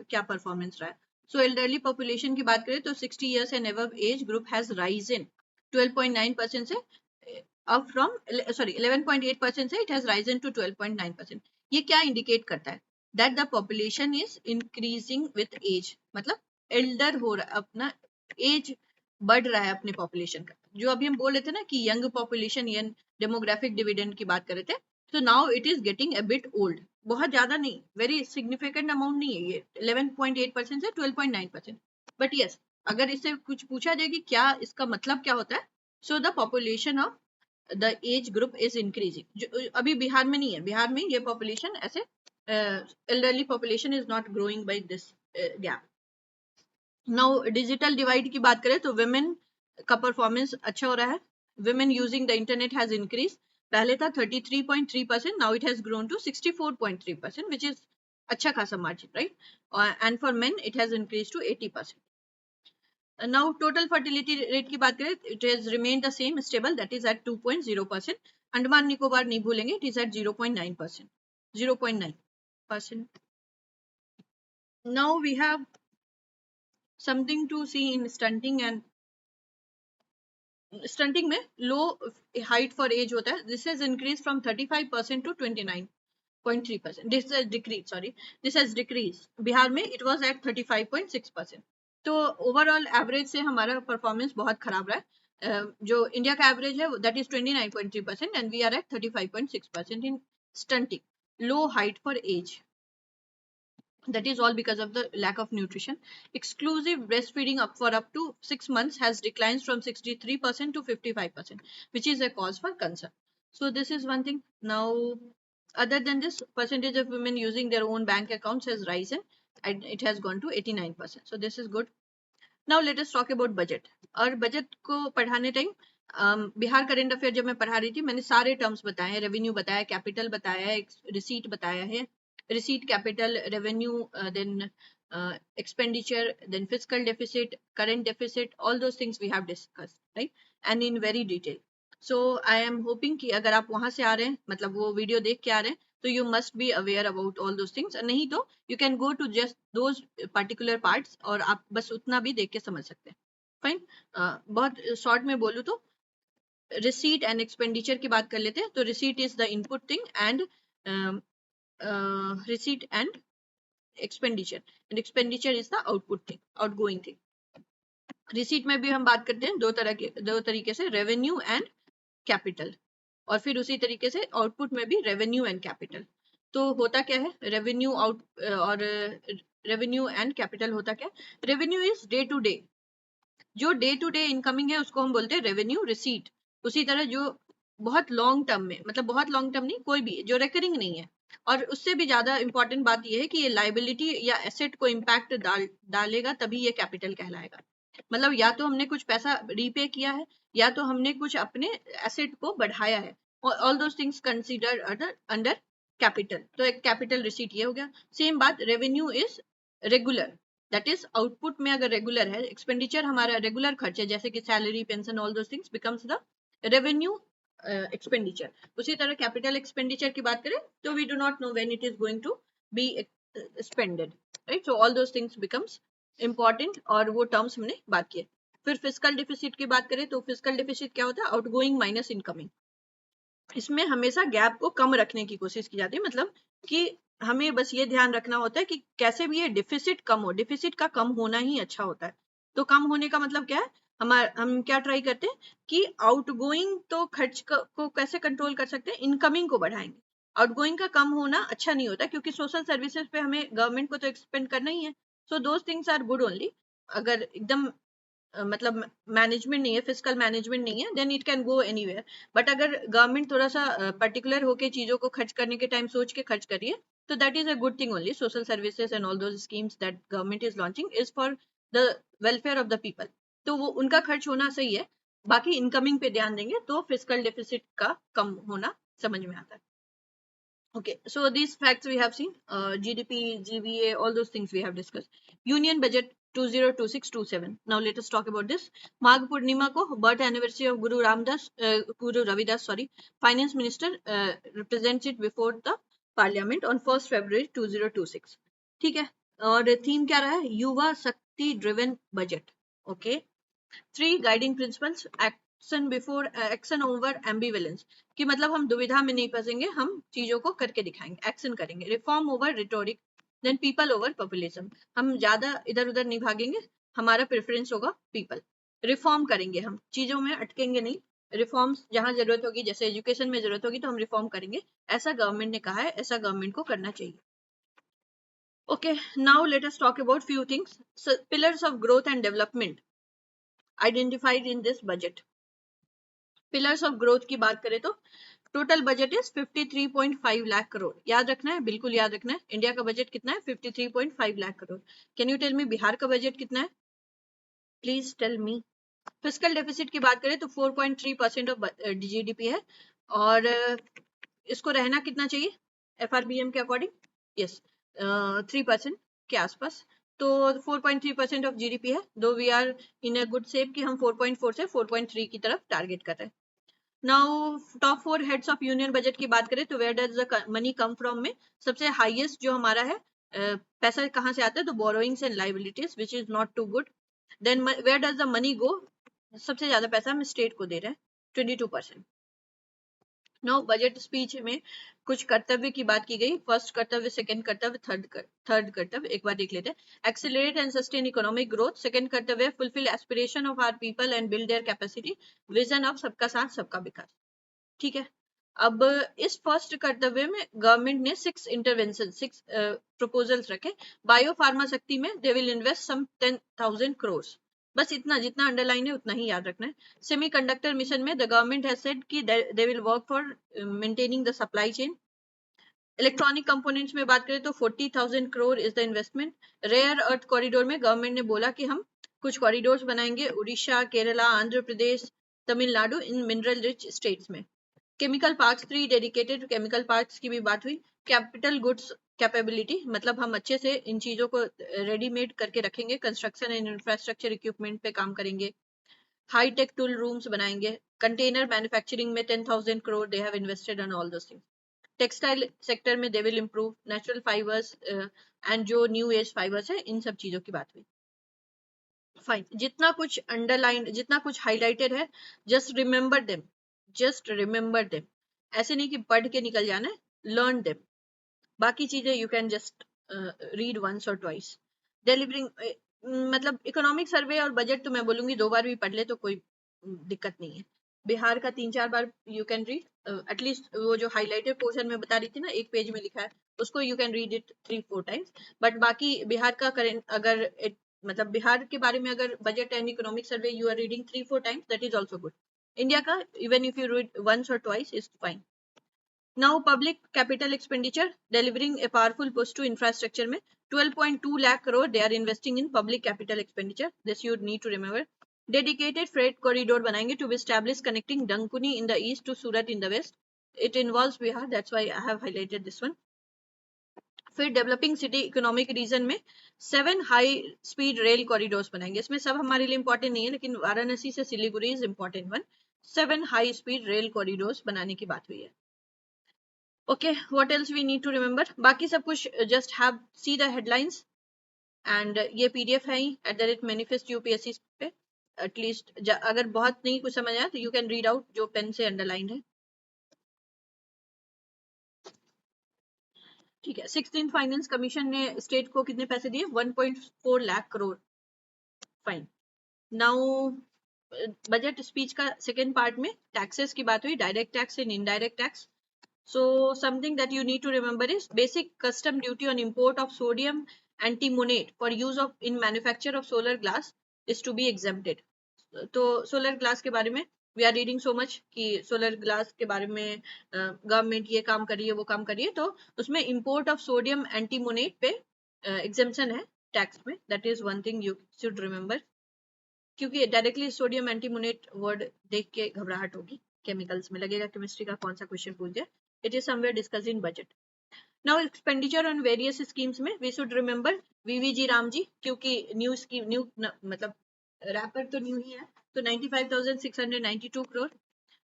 क्या परफॉर्मेंस रहा है। सो एल्डरली पॉपुलेशन की बात करें तो 60 years and above age group has risen 12.9% से अब फ्रॉम 11.8% से इट हैज राइजन टू 12.9%। ये क्या इंडिकेट करता है? That the population is increasing with age, मतलब एल्डर हो रहा है, अपना एज बढ़ रहा है अपने पॉपुलेशन का। जो अभी हम बोल रहे थे ना कि young population, young demographic dividend की बात कर रहे थे, तो now it is getting a bit old. बहुत ज्यादा नहीं, वेरी सिग्निफिकेंट अमाउंट नहीं है ये 11.8% से 12.9%। बट यस, अगर इससे कुछ पूछा जाए कि क्या इसका मतलब क्या होता है, so the population of the age group is increasing. जो अभी बिहार में नहीं है, बिहार में ये पॉपुलेशन ऐसे elderly population is not growing by this gap. Now digital divide की बात करें तो women का परफॉर्मेंस अच्छा हो रहा है। women using the internet has increased, पहले था 33.3%, now it has grown to 64.3%, which is अच्छा खासा margin, right? And for men it has increased to 80%. Now total fertility rate की बात करें, it has remained the same, stable, that is at 2.0%. Andaman Nicobar नहीं भूलेंगे, it is at 0.9%, 0.9%. Now we have something to see in stunting, and stunting में low height for age होता है. This has increased from 35% to 29.3%. This has decreased, sorry, this has decreased. Bihar में it was at 35.6%. तो overall average से हमारा performance बहुत खराब रहा है। जो इंडिया का एवरेज है that is 29.3% and we are at 35.6% in stunting, low height for age. That is all because of the lack of nutrition. Exclusive breastfeeding up for up to 6 months has declined from 63% to 55%, which is a cause for concern. So this is one thing. Now, other than this, percentage of women using their own bank accounts has risen and it has gone to 89%. So this is good. Now let us talk about budget. और budget को पढ़ाने time Bihar current affair जब मैं पढ़ा रही थी, मैंने सारे टर्म्स बताए हैं, रेवेन्यू बताया, कैपिटल बताया है, रिसीट बताया है, receipt, capital, revenue, then expenditure, then fiscal deficit, current deficit, all those things we have discussed, right? And in very detail. So I am hoping कि अगर आप वहां से आ रहे हैं, मतलब वो वीडियो देख के आ रहे हैं, तो you must be aware about all those things. नहीं तो you can go to just those particular parts और आप बस उतना भी देख के समझ सकते हैं। फाइन। बहुत शॉर्ट में बोलूँ तो रिसीट एंड एक्सपेंडिचर की बात कर लेते हैं। तो receipt is the input thing and receipt and expenditure, and expenditure is the output thing, outgoing thing. Receipt में भी हम बात करते हैं दो तरीके से, रेवेन्यू एंड कैपिटल, और फिर उसी तरीके से आउटपुट में भी रेवेन्यू एंड कैपिटल। तो होता क्या है रेवेन्यू आउट और रेवेन्यू एंड कैपिटल होता क्या है? Revenue is day to day, जो डे टू डे इनकमिंग है उसको हम बोलते हैं रेवेन्यू रिसीट। उसी तरह जो बहुत लॉन्ग टर्म में, मतलब बहुत लॉन्ग टर्म नहीं, कोई भी जो रिकरिंग नहीं है, और उससे भी ज्यादा इंपॉर्टेंट बात यह है कि ये लाइबिलिटी या एसेट को इम्पैक्ट डालेगा, तभी ये कैपिटल कहलाएगा। मतलब या तो हमने कुछ पैसा रीपे किया है, या तो हमने कुछ अपने एसेट को बढ़ाया है, all those things consider under capital. तो एक कैपिटल रिसीट ये हो गया। सेम बात revenue is regular, that is output में अगर रेगुलर है, एक्सपेंडिचर हमारा रेगुलर खर्च है, जैसे कि salary, pension, all those things becomes the revenue expenditure. उसी तरह कैपिटल एक्सपेंडिचर की बात करें तो we do not know when it is going to be spended, right? So all those things becomes important, और वो टर्म्स हमने बात किए। फिर फिस्कल डिफिसिट की बात करें तो फिस्कल डिफिसिट क्या होता है? Outgoing minus incoming. इसमें हमेशा गैप को कम रखने की कोशिश की जाती है, मतलब कि हमें बस ये ध्यान रखना होता है कि कैसे भी ये डिफिसिट कम हो, डिफिसिट का कम होना ही अच्छा होता है। तो कम होने का मतलब क्या है? हम क्या ट्राई करते हैं कि आउटगोइंग तो खर्च को कैसे कंट्रोल कर सकते हैं, इनकमिंग को बढ़ाएंगे। आउटगोइंग का कम होना अच्छा नहीं होता, क्योंकि सोशल सर्विसेज पे हमें गवर्नमेंट को तो एक्सपेंड करना ही है। So those things are good only. अगर एकदम मतलब मैनेजमेंट नहीं है, फिजिकल मैनेजमेंट नहीं है, then it can go anywhere. But अगर गवर्नमेंट थोड़ा सा पर्टिकुलर होके चीजों को खर्च करने के टाइम सोच के खर्च करिए, तो that is a good thing only. Social services and all those schemes that government is launching is for the welfare of the people, तो वो उनका खर्च होना सही है। बाकी इनकमिंग पे ध्यान देंगे तो फिजिकल डेफिसिट का कम होना समझ में आता है। Okay, so these facts we have seen, GDP, GVA, all those things we have discussed. Union Budget 2026-27. Now let us talk about this. Magh Purnima ko birth anniversary of Guru Ravidas, sorry, Finance Minister represents it before the Parliament on 1st February 2026. ठीक है, और theme क्या रहा है? युवा शक्ति driven budget. Okay, 3 guiding principles, action over ambivalence, कि मतलब हम दुविधा में नहीं फंसेंगे, हम चीजों को करके दिखाएंगे, एक्शन करेंगे। Reform over rhetoric, then people over populism, हम ज्यादा इधर उधर नहीं भागेंगे, हमारा प्रेफरेंस होगा पीपल। रिफॉर्म करेंगे, हम चीजों में अटकेंगे नहीं, रिफॉर्म्स जहां जरूरत होगी, जैसे एजुकेशन में जरूरत होगी तो हम रिफॉर्म करेंगे, ऐसा गवर्नमेंट ने कहा है, ऐसा गवर्नमेंट को करना चाहिए। Okay, now let us talk about few things. So, pillars of growth and development identified in this budget. Pillars of growth की बात करें तो total budget is 53.5 lakh crore. याद रखना है, बिल्कुल याद रखना है। इंडिया का बजट कितना है? 53.5 lakh crore. Can you tell me Bihar का बजट कितना है? Please tell me. Fiscal deficit की बात करें तो 4.3% ऑफ जीडीपी है, और इसको रहना कितना चाहिए एफआरबीएम के अकॉर्डिंग? यस, 3% के आसपास। तो 4.3% ऑफ जीडीपी है, though we are in a good shape कि हम 4.4 से 4.3 की तरफ टारगेट कर रहे हैं। Now top 4 heads of union budget की बात करें तो where does the money come from में सबसे हाईएस्ट जो हमारा है पैसा कहाँ से आता है? तो borrowings and liabilities, which is not too good. Then where does the money go? सबसे ज्यादा पैसा हम स्टेट को दे रहे हैं, 22%। नो बजट स्पीच में कुछ कर्तव्य की बात की गई। फर्स्ट कर्तव्य, सेकंड कर्तव्य, थर्ड कर्तव्य एक बार देख लेते हैं। Accelerate and sustain economic growth, second kartavya fulfil aspiration of our people and build their capacity, vision of Sabka Saath सबका विकास। ठीक है, अब इस फर्स्ट कर्तव्य में गवर्नमेंट ने 6 इंटरवेंशन, 6 प्रपोजल्स रखे। बायो फार्मा शक्ति में दे विल इन्वेस्ट सम 10,000 करोड़, बस इतना, जितना अंडरलाइन है उतना ही याद रखना है। सेमी कंडक्टर मिशन में द गवर्नमेंट हैज सेड कि they will work for maintaining the supply chain. Electronic components में बात करें तो 40,000 crore is the investment. Rare earth corridor में गवर्नमेंट ने बोला कि हम कुछ कॉरिडोर्स बनाएंगे, उड़ीसा, केरला, आंध्र प्रदेश, तमिलनाडु, इन मिनरल रिच स्टेट्स में। Chemical parks, 3 dedicated chemical parks की भी बात हुई। कैपिटल गुड्स कैपेबिलिटी, मतलब हम अच्छे से इन चीजों को रेडीमेड करके रखेंगे, कंस्ट्रक्शन एंड इंफ्रास्ट्रक्चर इक्विपमेंट पे काम करेंगे। हाई टेक टूल रूम्स बनाएंगे, कंटेनर मैन्युफैक्चरिंग में 10,000 crore they have invested on all those things, textile sector में they will improve, natural fibres and जो न्यू एज फाइबर्स है, इन सब चीजों की बात हुई। फाइन, जितना कुछ अंडरलाइन, जितना कुछ हाईलाइटेड है, just remember them, just remember them, ऐसे नहीं कि पढ़ के निकल जाना है, लर्न देम। बाकी चीजें you can just read once और ट्वाइस। डिलीवरिंग मतलब इकोनॉमिक सर्वे और बजट तो मैं बोलूंगी 2 बार भी पढ़ ले तो कोई दिक्कत नहीं है। बिहार का 3-4 बार यू कैन रीड, एटलीस्ट वो जो हाईलाइटेड पोर्शन में बता रही थी ना, 1 पेज में लिखा है, उसको you can read it 3-4 times. But बाकी बिहार का करेंट, अगर मतलब बिहार के बारे में अगर budget and economic survey you are reading 3-4 times, that is also good. India का even if you read once और twice is fine. Now, public capital expenditure, delivering a powerful push to infrastructure में 12.2 lakh crore they are investing in public capital expenditure. This you need to remember. Dedicated freight corridor बनाएंगे to be established connecting Dankuni in the east to Surat in the west. It involves Bihar. That's why I have highlighted this one. फिर developing city economic region में 7 high speed rail corridors बनाएंगे। इसमें सब हमारे लिए important नहीं है, लेकिन वाराणसी से Siliguri is important one. 7 high speed rail corridors बनाने की बात हुई है। Okay, what else we need to remember? बाकी सब कुछ just have see the headlines and ये PDF है ही @manifest UPSC पे। एटलीस्ट अगर बहुत नहीं कुछ समझ आया तो यू कैन रीड आउट जो पेन से अंडरलाइन है। ठीक है, 16th फाइनेंस कमीशन ने स्टेट को कितने पैसे दिए? 1.4 lakh crore. Fine. Now budget speech का सेकेंड पार्ट में टैक्सेस की बात हुई, direct tax and indirect tax. So something that you need to remember is basic custom duty on import of sodium antimonate for use of in manufacture of solar glass is to be exempted. तो solar glass के बारे में we are reading so much कि solar glass के बारे में government ये काम कर रही है, वो काम कर रही है, तो उसमें import of sodium antimonate पे exemption है टैक्स में। that is one thing you should remember, क्योंकि डायरेक्टली सोडियम एंटीमोनेट वर्ड देख के घबराहट होगी, केमिकल्स में लगेगा केमिस्ट्री का कौन सा क्वेश्चन पूछ दिया। It is somewhere discussed in budget. Now expenditure on various schemes में we should remember वीवीजी Ram ji, क्योंकि न्यू स्कीम न्यू मतलब रैपर तो न्यू ही है, तो 95,692 करोड़।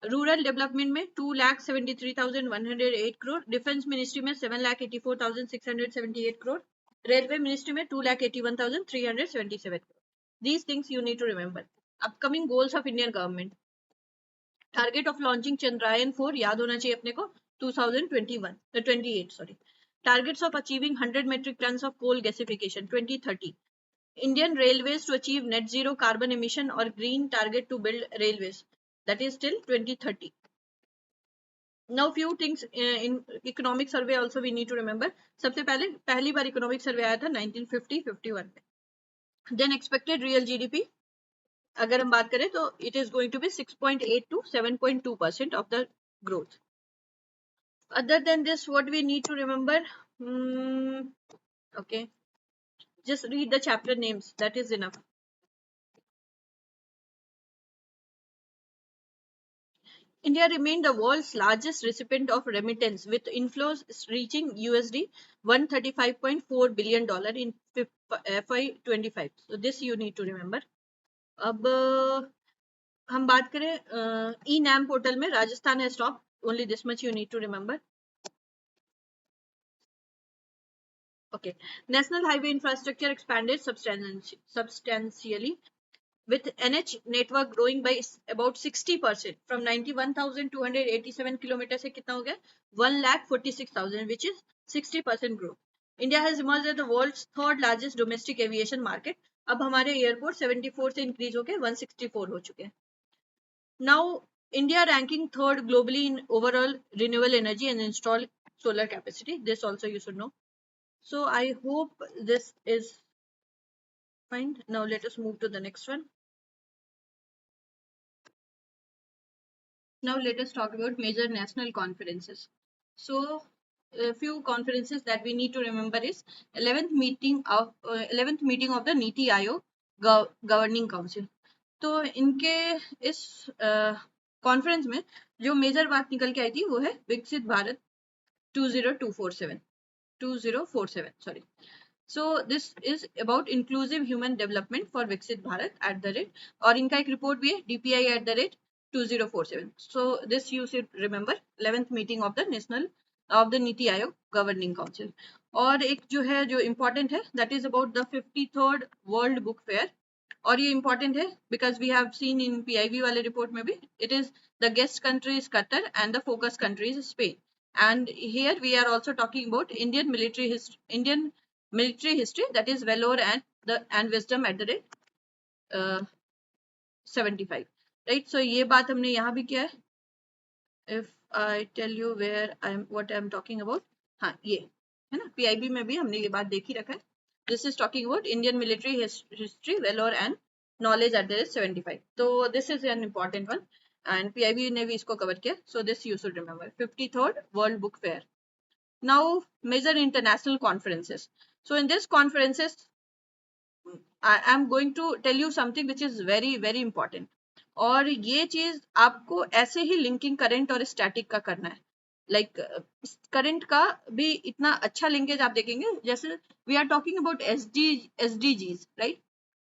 रूरल डेवलपमेंट में 2,73,108 करोड़। डिफेंस मिनिस्ट्री में 7,84,678 करोड़। रेलवे मिनिस्ट्री में 2,81,377 crore. These things you need to remember. Upcoming goals of Indian government. Target of launching Chandrayaan 4 याद होना चाहिए अपने को 28 sorry. Targets of achieving 100 metric tons of coal gasification 2030. Indian Railways to achieve net zero carbon emission or green target to build railways, that is till 2030. Now few things in economic survey also we need to remember. सबसे पहले पहली बार economic survey आया था 1950-51 में. Then expected real GDP अगर हम बात करें तो it is going to be 6.8 to 7.2% of the growth. Other than this, what we need to remember? Okay, just read the chapter names, that is enough. India remained the world's largest recipient of remittance with inflows reaching USD $135.4 billion in FY25. So this you need to remember. अब हम बात करें e NAM portal में राजस्थान है top, only this much you need to remember. Okay, national highway infrastructure expanded substantially with NH network growing by about 60% from 91,287 kilometers से कितना हो गया 1,46,000 which is 60% growth. India has emerged as the world's third largest domestic aviation market. अब हमारे airport 74 से increase होकर 164 हो चुके हैं। Now, India ranking third globally in overall renewable energy and installed solar capacity. This also you should know. So I hope this is fine. Now let us move to the next one. Now let us talk about major national conferences. So a few conferences that we need to remember is 11th meeting of the Niti Aayog Governing Council. तो इनके इस conference में जो major बात निकल के आई थी वो है विकसित Bharat 2047 sorry. So this is about inclusive human development for Viksit Bharat at the rate, और इनका एक report भी है DPI at the rate 2047. So this you should remember 11th meeting of the national of the Niti Aayog governing council. और एक जो है जो important है that is about the 53rd World Book Fair. और ये important है because we have seen in PIB वाले report में भी it is the guest country is Qatar and the focus country is Spain. And here we are also talking about Indian military history, that is valor and wisdom at the rate 75, right? So ये बात हमने यहाँ भी किया है. If I tell you what I am talking about, हाँ ये है ना, PIB में भी हमने ये बात देख ही रखा है. This is talking about Indian military history, valor and knowledge at the rate 75. So this is an important one and PIB ने भी इसको cover किया. So this you should remember. 53rd World Book Fair. Now major international conferences. So in this conferences I am going to tell you something which is very very important. और ये चीज आपको ऐसे ही linking current और static का करना है. Like current का भी इतना अच्छा लिंकेज आप देखेंगे. जैसे we are talking about SDGs, right?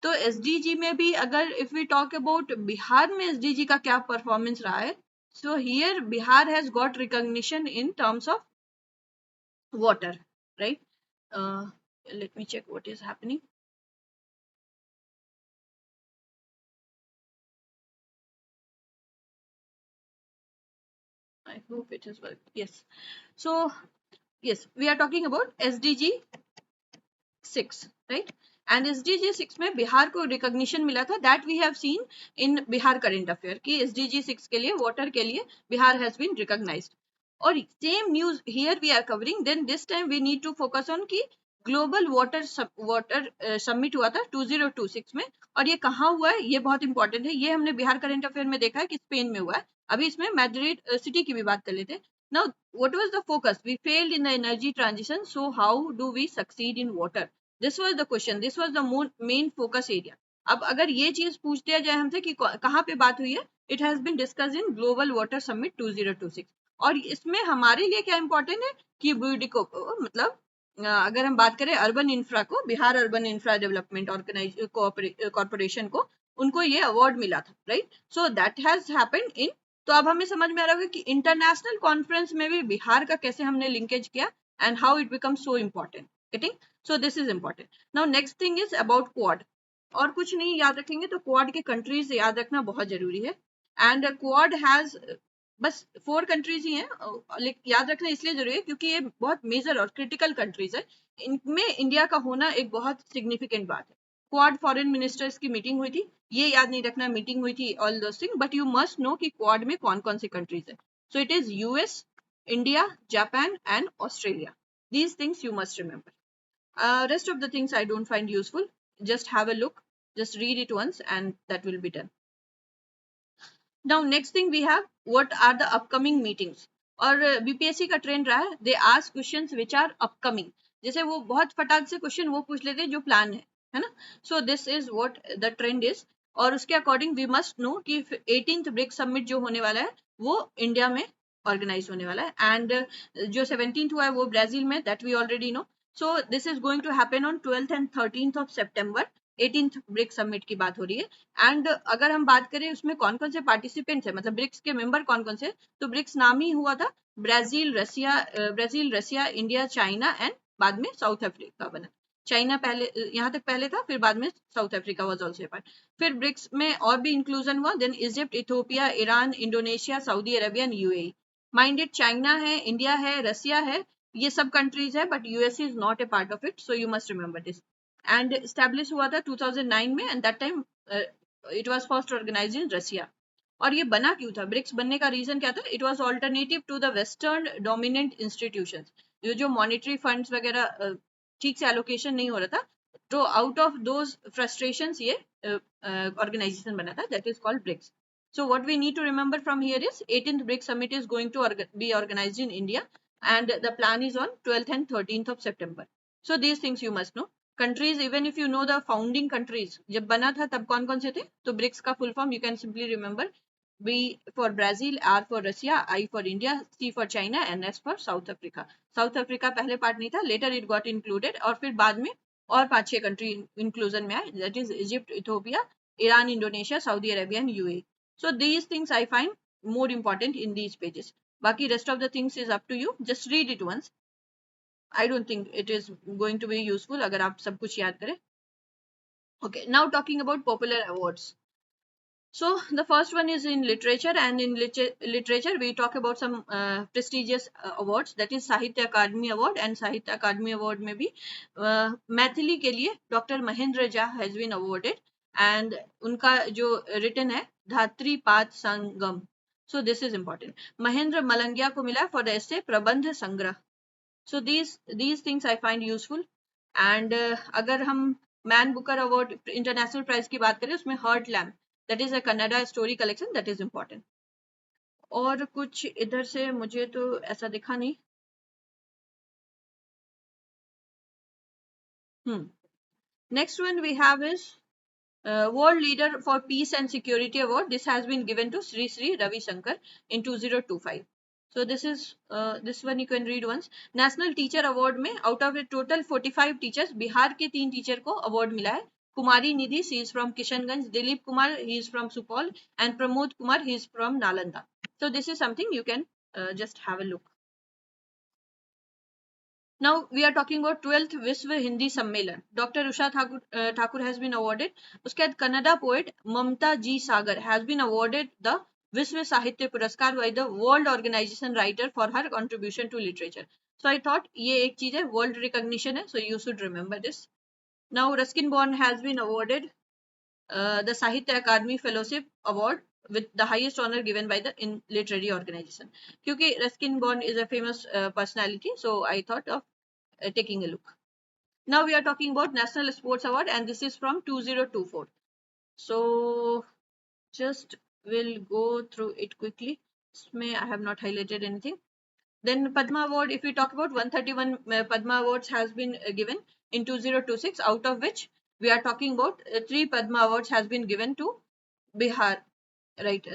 तो एसडीजी में भी अगर if we talk about Bihar में एसडीजी का क्या परफॉर्मेंस रहा है, so here Bihar has got recognition in terms of water, right? Let me check what is happening. I hope it is working. Yes. So, yes, we are talking about SDG 6, right? And SDG 6 में बिहार को recognition मिला था. That we have seen in Bihar current affair कि SDG 6 के लिए water के लिए Bihar has been recognized. और same news here we are covering. Then this time we need to focus on कि ग्लोबल वाटर समिट हुआ था 2026 में. और ये कहाँ हुआ है, ये बहुत इंपॉर्टेंट है. ये हमने बिहार करंट अफेयर में देखा है कि स्पेन में हुआ है. अभी इसमें मैड्रिड सिटी की भी बात कर लेते हैं. Now what was the focus? We failed in the energy transition, so how do we succeed in water? This was the question, this was the main focus area. अब अगर ये चीज पूछ दिया जाए हमसे कि कहाँ पे बात हुई है, it has been discussed in global water summit 2026. और इसमें हमारे लिए क्या इंपॉर्टेंट है कि बुडिको मतलब अगर हम बात करें अर्बन इंफ्रा को, Bihar urban infra development corporation को, उनको ये अवार्ड मिला था, right? So that has happened in. तो अब हमें समझ में आ रहा होगा कि इंटरनेशनल कॉन्फ्रेंस में भी बिहार का कैसे हमने लिंकेज किया and how it become so important. Getting? So this is important. Now next thing is about quad. और कुछ नहीं याद रखेंगे तो क्वाड के कंट्रीज याद रखना बहुत जरूरी है. एंड क्वाड हैज बस 4 कंट्रीज ही हैं. याद रखना इसलिए जरूरी है क्योंकि ये बहुत मेजर और क्रिटिकल कंट्रीज है. इनमें इंडिया का होना एक बहुत सिग्निफिकेंट बात है. क्वाड फॉरेन मिनिस्टर्स की मीटिंग हुई थी. ये याद नहीं रखना मीटिंग हुई थी all those thing, but you must no कि क्वाड में कौन कौन से कंट्रीज है. सो it is US, India, Japan and Australia. These things you must remember. Rest of the things I don't find useful. Just have a look, just read it once and that will be done. Now next thing we have, what are the upcoming meetings? और BPSC का trend रहा है, they ask questions which are upcoming. जैसे वो बहुत फटाक से question वो पूछ लेते हैं जो प्लान है ना. सो this is what the trend is. और उसके अकॉर्डिंग वी मस्ट नो कि 18th ब्रिक्स समिट जो होने वाला है वो इंडिया में ऑर्गेनाइज होने वाला है. एंड जो 17th हुआ है वो ब्राजील में, that we already know. So this is going to happen on 12th and 13th of September. 18th BRICS summit की बात हो रही है. एंड अगर हम बात करें उसमें कौन कौन से पार्टिसिपेंट्स है, मतलब ब्रिक्स के मेंबर कौन कौन से, तो ब्रिक्स नाम ही हुआ था Brazil, Russia, India, China and बाद में साउथ अफ्रीका बना. चाइना पहले, यहाँ तक पहले था, फिर बाद में South Africa was also a part. फिर ब्रिक्स में और भी इंक्लूजन हुआ. Then Egypt, Ethiopia, Iran, Indonesia, Saudi Arabia and UAE. Minded China है, इंडिया है, रसिया है, ये सब कंट्रीज है, but USA is not a part of it. So you must remember this. And establish हुआ था 2009 में and that time it was first organised in Russia. और ये बना क्यों था? ब्रिक्स बनने का रीजन क्या था? It was alternative to the western dominant institutions. ये जो मॉनेटरी फंड्स वगैरह ठीक से एलोकेशन नहीं हो रहा था, तो आउट ऑफ दोज फ्रस्ट्रेशंस ये ऑर्गेनाइजेशन बना था, that is called BRICS. So what we need to remember from here is 18th BRICS summit is going to be organized in India and the plan is on 12th and 13th of September. So these things you must know. Countries, even if you know the founding countries, जब बना था तब कौन कौन से थे, तो BRICS का full form you can simply remember. B for Brazil, R for Russia, I for India, C for China and S for South Africa. South Africa पहले पार्ट नहीं था, later it got included और फिर बाद में और 5-6 country inclusion में आए, that is Egypt, Ethiopia, Iran, Indonesia, Saudi Arabia and UAE. So these things I find more important in these pages. बाकी rest of the things is up to you. Just read it once. I don't think it is going to be useful अगर आप सब कुछ याद करें. Okay, now talking about popular awards. So the first one is in literature, and in literature we talk about some prestigious awards, that is Sahitya Akademi Award. And Sahitya Akademi Award में भी मैथिली के लिए doctor Mahendra Jha has been awarded, and उनका जो written है धात्री पात संगम. So this is important. Mahendra Malangia को मिला for the essay प्रबंध संग्रह. So these things I find useful. And अगर हम Man Booker award international prize की बात करें, उसमें Heart Lamp, that is a Kannada story collection, that is important. और कुछ इधर से मुझे तो ऐसा दिखा नहीं. Next one we have is World Leader for Peace and Security Award. This has been given to Sri Sri Ravi Shankar in 2025. So this is this one you can read once. National Teacher Award में out of a total 45 teachers, Bihar के 3 teacher को award मिला है. कुमारी निधि, she is from Kishanganj. Dilip Kumar, he is from Supol, and Pramod Kumar, he is from Nalanda. So this is something you can just have a look. Now we are talking about 12th Vishwa Hindi Sammelan. Dr. Usha Thakur has been awarded. उसके बाद Kannada poet Mamta G Sagar has been awarded the Vishwa Sahitya Puraskar by the World Organization Writer for her contribution to literature. So I thought ये एक चीज है, world recognition है, so you should remember this. Now Ruskin Bond has been awarded the Sahitya Akademi Fellowship Award with the highest honor given by the literary organization. क्योंकि Ruskin Bond is a famous personality, so I thought of taking a look. Now we are talking about National Sports Award, and this is from 2024. So just will go through it quickly. I have not highlighted anything. Then Padma Award, if we talk about 131 Padma Awards has been given in 2026, out of which we are talking about 3 Padma Awards has been given to Bihar, right?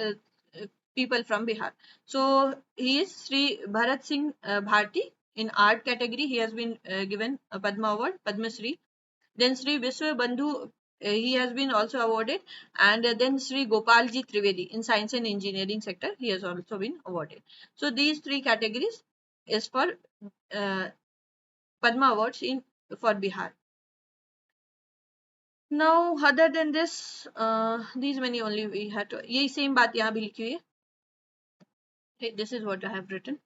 People from Bihar. So he is Sri Bharat Singh Bharti. In art category, he has been given a Padma Award, Padma Shri. Then Sri Vishwa Bandhu, he has been also awarded. And then Sri Gopalji Trivedi in science and engineering sector, he has also been awarded. So these 3 categories is for Padma Awards for Bihar. Now, other than this, these many only we had to. ये same बात यहाँ भी लिखी हुई है. Okay, this is what I have written.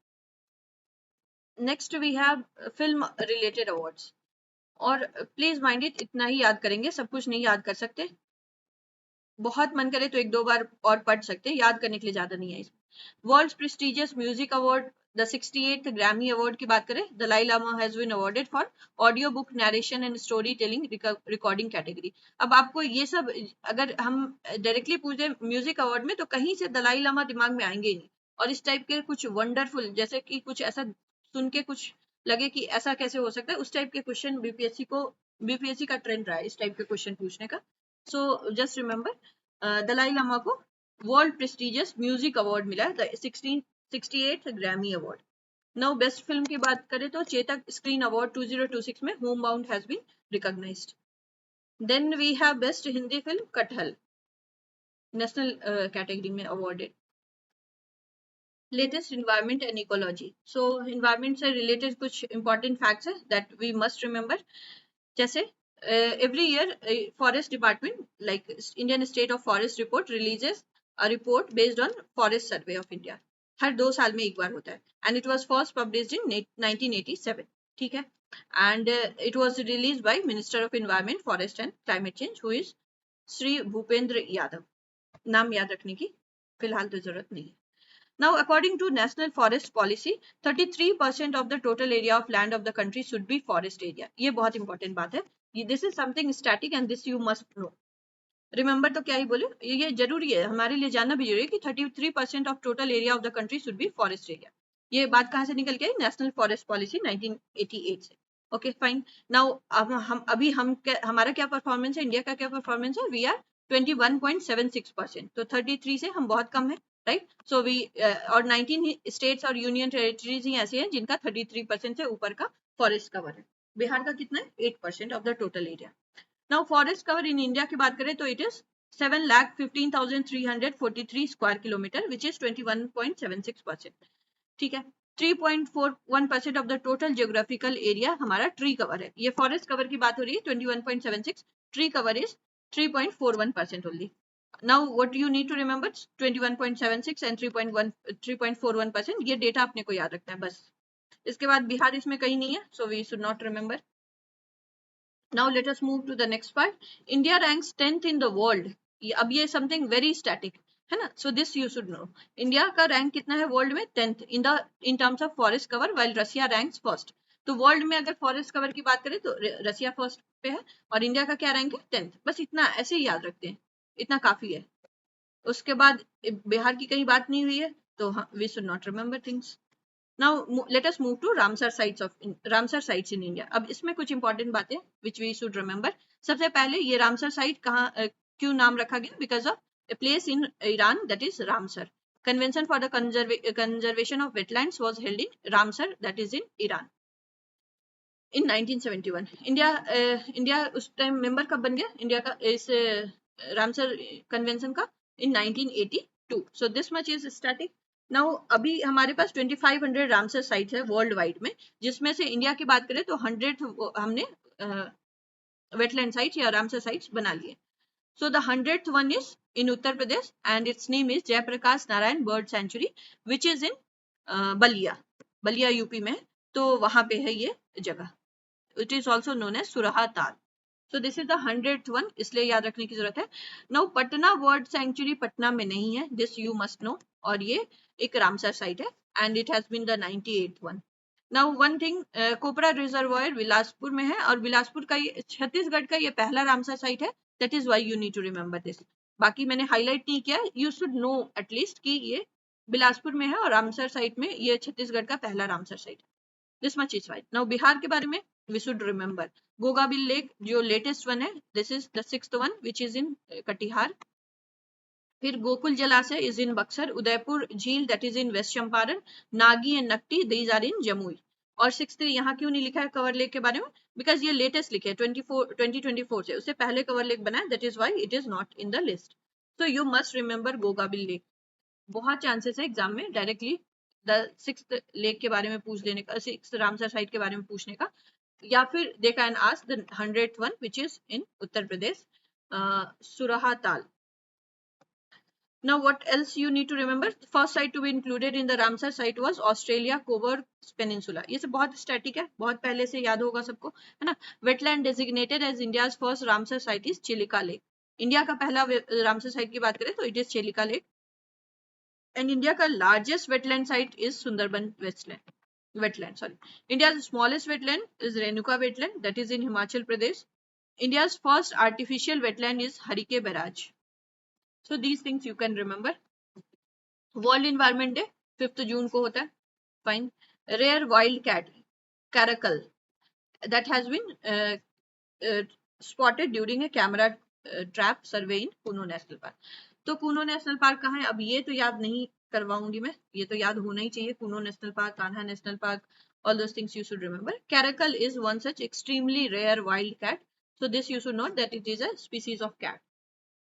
Next we have film related awards. और please mind it, इतना ही याद करेंगे, सब कुछ नहीं याद कर सकते. बहुत मन करे तो 1-2 बार और पढ़ सकते हैं, याद करने के लिए ज्यादा नहीं है इसमें. World prestigious music award, the 68th Grammy award की बात करें, Dalai Lama has been awarded for audio book narration and story telling recording category. अब आपको ये सब अगर हम डायरेक्टली पूछ दें म्यूजिक अवार्ड में, तो कहीं से दलाई लामा दिमाग में आएंगे ही नहीं. और इस टाइप के कुछ वंडरफुल, जैसे कि कुछ ऐसा सुन के कुछ लगे कि ऐसा कैसे हो सकता है, उस टाइप के क्वेश्चन बीपीएससी का ट्रेंड रहा है इस टाइप के क्वेश्चन पूछने का. So just remember Dalai Lama को वर्ल्ड प्रेस्टिजियस म्यूजिक अवार्ड मिला है, the 68th Grammy award. Now best film की बात करें तो चेतक स्क्रीन अवार्ड 2026 में Homebound has been recognised. Then we have best Hindi film Kathal, national category में awarded. Latest environment and ecology. So environment से related कुछ इंपॉर्टेंट फैक्ट्स है that we must remember. जैसे every year forest department like Indian State of Forest report releases a report based on forest survey of India. हर 2 साल में एक बार होता है, and it was first published in 1987. ठीक है, and it was released by Minister of Environment, Forest and Climate Change, who is Sri Bhupendra Yadav. नाम याद रखने की फिलहाल तो जरूरत नहीं है. Now, according to National Forest Policy, 33% of the total area of land of the country should be forest area. ये बहुत इंपॉर्टेंट बात है. This is something static and this you must know. Remember तो क्या ही बोले, ये जरूरी है, हमारे लिए जानना भी जरूरी है कि 33% of total area of the country should be forest area. ये बात कहाँ से निकल के आई? नेशनल फॉरेस्ट पॉलिसी 1988 से. Okay fine. नाउ हम अभी हमारा क्या परफॉर्मेंस है, इंडिया का क्या परफॉर्मेंस है? We are 21.76%. तो 33 से हम बहुत कम है, राइट. सो वी और 19 स्टेट्स और यूनियन टेरिटरीज ही ऐसे हैं जिनका 33% से ऊपर का फॉरेस्ट कवर है. बिहार का कितना है 8% of the total area. Now forest cover in India की बात करें तो it is 7,15,343 square kilometre which is 21.76%। ठीक है, 3.41% of the total geographical area हमारा ट्री कवर है। ये फॉरेस्ट कवर की बात हो रही है 21.76, tree cover is 3.41% only. Now what you need to remember 21.76 and 3.41%, ये डेटा अपने को याद रखना है बस। इसके बाद बिहार इसमें कहीं नहीं है, so we should not remember. Now let us move to the next part. India ranks 10th in the world. अब ये something very static है ना, so this you should know. India का रैंक कितना है वर्ल्ड में 10th in terms of forest cover while Russia ranks first. तो world में अगर फॉरेस्ट कवर की बात करें तो रशिया फर्स्ट पे है और इंडिया का क्या रैंक है 10th। बस इतना ऐसे ही याद रखते हैं, इतना काफी है। उसके बाद बिहार की कहीं बात नहीं हुई है तो we should not remember things. Now let us move to Ramsar sites in India. अब इसमें कुछ इंपॉर्टेंट बातें which we should remember. सबसे पहले ये रामसर साइट कहाँ क्यों नाम रखा गया? Because of a place in Iran that is Ramsar. Convention for the conservation of wetlands was held in Ramsar that is in Iran in 1971. India उस time member कब बन गया इंडिया का इस रामसर कन्वेंशन का? in 1982. So this much is static. Now अभी हमारे पास 2500 Ramsar site है वर्ल्ड वाइड में, जिसमें से इंडिया की बात करें तो 100 हमने वेटलैंड साइट या रामसर साइट्स बना लिए। So the 100th one is in Uttar Pradesh and its name is Jayaprakash Narayan bird sanctuary which is in Ballia UP में, तो वहां पे है ये जगह। It is also known as Surha Tal. So this is the 100th one, इसलिए याद रखने की जरूरत है। Now Patna bird sanctuary Patna में नहीं है, this you must know, और ये एक रामसर साइट है and it has been the 98th one. Now one thing, Kopra reservoir Bilaspur में है और बिलासपुर का ये छत्तीसगढ़ का ये पहला रामसर साइट है, that is why you need to remember this. बाकी मैंने हाईलाइट नहीं किया, you should know at least कि ये बिलासपुर में है और रामसर साइट में ये छत्तीसगढ़ का पहला रामसर साइट है। This much is right. Now Bihar के बारे में we should remember Gogabil lake जो लेटेस्ट वन है, this is the 6th one which is in Katihar. फिर Gokul Jalashay is in Buxar, Udaipur jheel that is in west Champaran, Nagi and Nakti these are in Jamui. और 6th यहाँ क्यों नहीं लिखा है कवर लेक के बारे में? बिकॉज ये लेटेस्ट लिखे है 2024 से, उससे पहले कवर लेक बना है, that is why it is not in the list. So you must remember Gogabil lake. बहुत चांसेस है एग्जाम में डायरेक्टली द 6th लेक के बारे में पूछ लेने का, 6th रामसर साइट के बारे में पूछने का, या फिर they can ask the 100th one which is in Uttar Pradesh, Suraha Tal. Now what else you need to remember? The first site to be included in the Ramsar site was Australia Covert Peninsula. ये सब बहुत static है, बहुत पहले से याद होगा सबको, है ना। Wetland designated as India's first Ramsar site is Chilika Lake. India का पहला रामसर साइट की बात करें तो it is Chilika Lake. And India का largest wetland site is Sundarban wetland. India's smallest wetland is Renuka wetland that is in Himachal Pradesh. India's first artificial wetland is Harike Barrage. So these things you can remember. World Environment Day 5th June को होता है, fine. Rare wild cat caracal that has been spotted during a camera trap survey in Kuno National Park. तो कुनो national park कहाँ है? अब ये तो याद नहीं करवाऊंगी मैं, ये तो याद होना ही चाहिए। Kuno national park, Kanha national park, all those things you should remember. Caracal is one such extremely rare wild cat, so this you should know that it is a species of cat.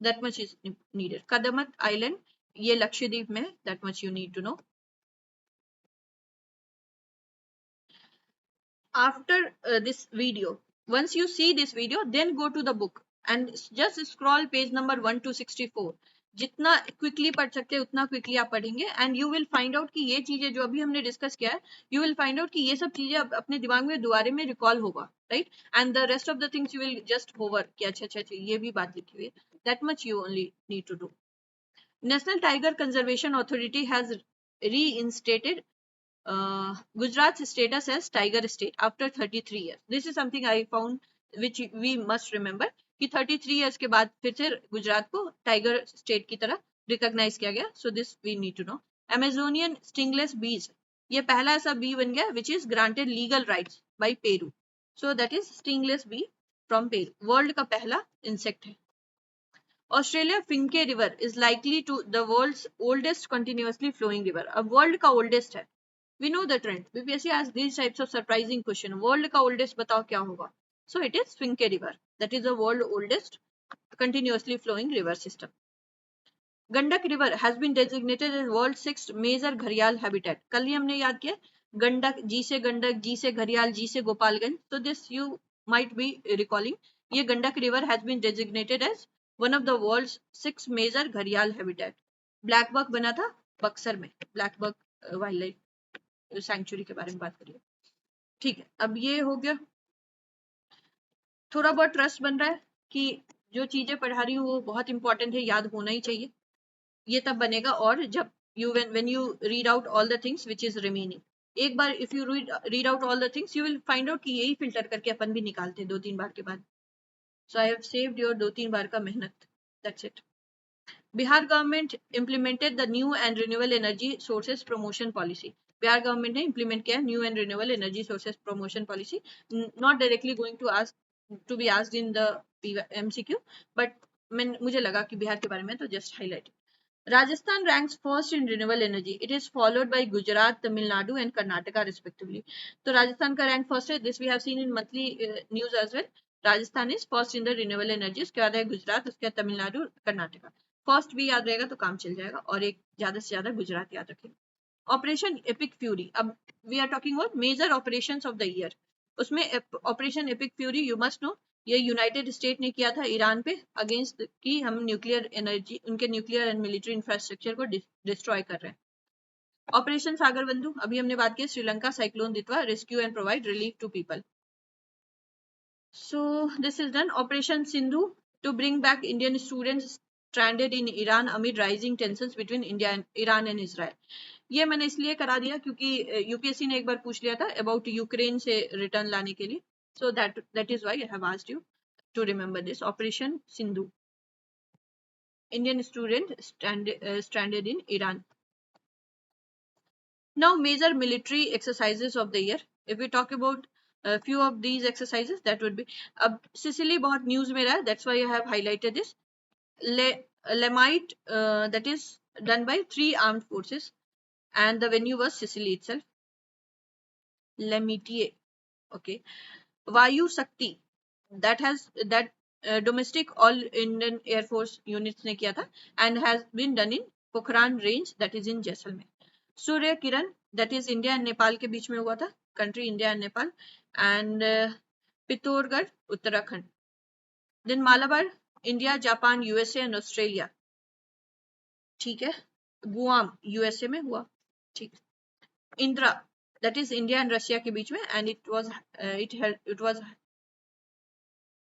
That much is needed. Kadamat Island, ये लक्षद्वीप में, that much you need to know. After this video, once you see this video, then go to the book and just scroll page number 1 to 64. जितना quickly पढ़ सकते हैं उतना quickly आप पढ़ेंगे and you will find out कि ये चीजें जो अभी हमने डिस्कस किया है, यू विल फाइंड आउट कि ये सब चीजें अपने दिमाग में दोबारे में रिकॉल होगा, right. And the rest of the things you will just hover कि अच्छा ये भी बात लिखी हुई है, that much you only need to do. National tiger conservation authority has reinstated Gujarat's status as tiger state after 33 years. This is something I found which we must remember कि 33 years के बाद फिर से गुजरात को टाइगर स्टेट की तरह recognise किया गया। So this we need to know. Amazonian stingless bees, ये पहला ऐसा बी बन गया which is granted legal rights by Peru. So that is stingless bee from Peru, world का पहला इंसेक्ट है। Australia Finke river is likely to the world's oldest continuously flowing river. अब world का ओल्डेस्ट है We know the trend. BPSC asks these types of surprising question. World का oldest बताओ क्या होगा? So it is Finke River. That is the world oldest continuously flowing river system. Gandak River has been designated as world sixth major घड़ियाल habitat. कल ही हमने याद किया गंडक, जी से गंडक, जी से घड़ियाल, जी से Gopalganj. So this you might be recalling. ये Gandak river has been designated as one of the world's six major घड़ियाल habitat. ब्लैक बक बना था बक्सर में. Black buck wild life sanctuary के बारे में बात करिए. ठीक है, अब ये हो गया. थोड़ा बहुत ट्रस्ट बन रहा है कि जो चीजें पढ़ा रही हूँ वो बहुत इंपॉर्टेंट है, याद होना ही चाहिए. ये तब बनेगा और जब you when you read out all the things which is remaining. एक बार if you read out all the things you will find out कि यही फिल्टर करके अपन भी निकालते हैं 2-3 बार के बाद. So I have saved your 2-3 बार का मेहनत. That's it. Bihar government implemented the new and renewable energy sources promotion policy. Bihar government ने implement किया new and renewable energy sources promotion policy. Not directly going to be asked in the MCQ, but मुझे लगा कि बिहार के बारे में तो just highlight. Rajasthan ranks first in renewable energy. It is followed by Gujarat, Tamil Nadu and Karnataka respectively. तो राजस्थान का rank first है. This we have seen in monthly news as well. Rajasthan is first in the renewable energy. उसके बाद है गुजरात, उसके बाद Tamil Nadu, Karnataka. First भी याद रहेगा तो काम चल जाएगा, और एक ज्यादा से ज्यादा गुजरात याद रखें. Operation epic fury. अब we are talking about major operations of the year. उसमें operation epic fury you must know, ये यूनाइटेड स्टेट ने किया था ईरान पे अगेंस्ट कि हम न्यूक्लियर एनर्जी, उनके न्यूक्लियर एंड मिलिट्री इंफ्रास्ट्रक्चर को डिस्ट्रॉय कर रहे हैं. ऑपरेशन सागर बंधु अभी हमने बात की. Sri Lanka cyclone Ditwah, rescue and provide relief to people. So this is done. Operation Sindhu to bring back Indian students stranded in Iran amid rising tensions between Iran and Israel. ये मैंने इसलिए करा दिया क्योंकि यूपीएससी ने एक बार पूछ लिया था अबाउट यूक्रेन से रिटर्न लाने के लिए. So that is why I have asked you to remember this. Operation Sindhu, Indian student stranded in Iran. Now major military exercises of the year. If we talk about a few of these exercises, that would be, अब Sicily बहुत news में रहा है, that's why I have highlighted this. Lemite, that is done by 3 armed forces, and the venue was Sicily itself. Lemite, okay. Vayu Shakti, that domestic all Indian Air Force units ने किया था, and has been done in Pokhran range, that is in Jaisalmer. Surya Kiran, that is India and Nepal के बीच में हुआ था, country India and Nepal, and Pithoragarh, Uttarakhand. Then Malabar, India, Japan, USA and Australia. ठीक है. Guam USA में हुआ. ठीक. Indra, that is India and Russia के बीच में, and it was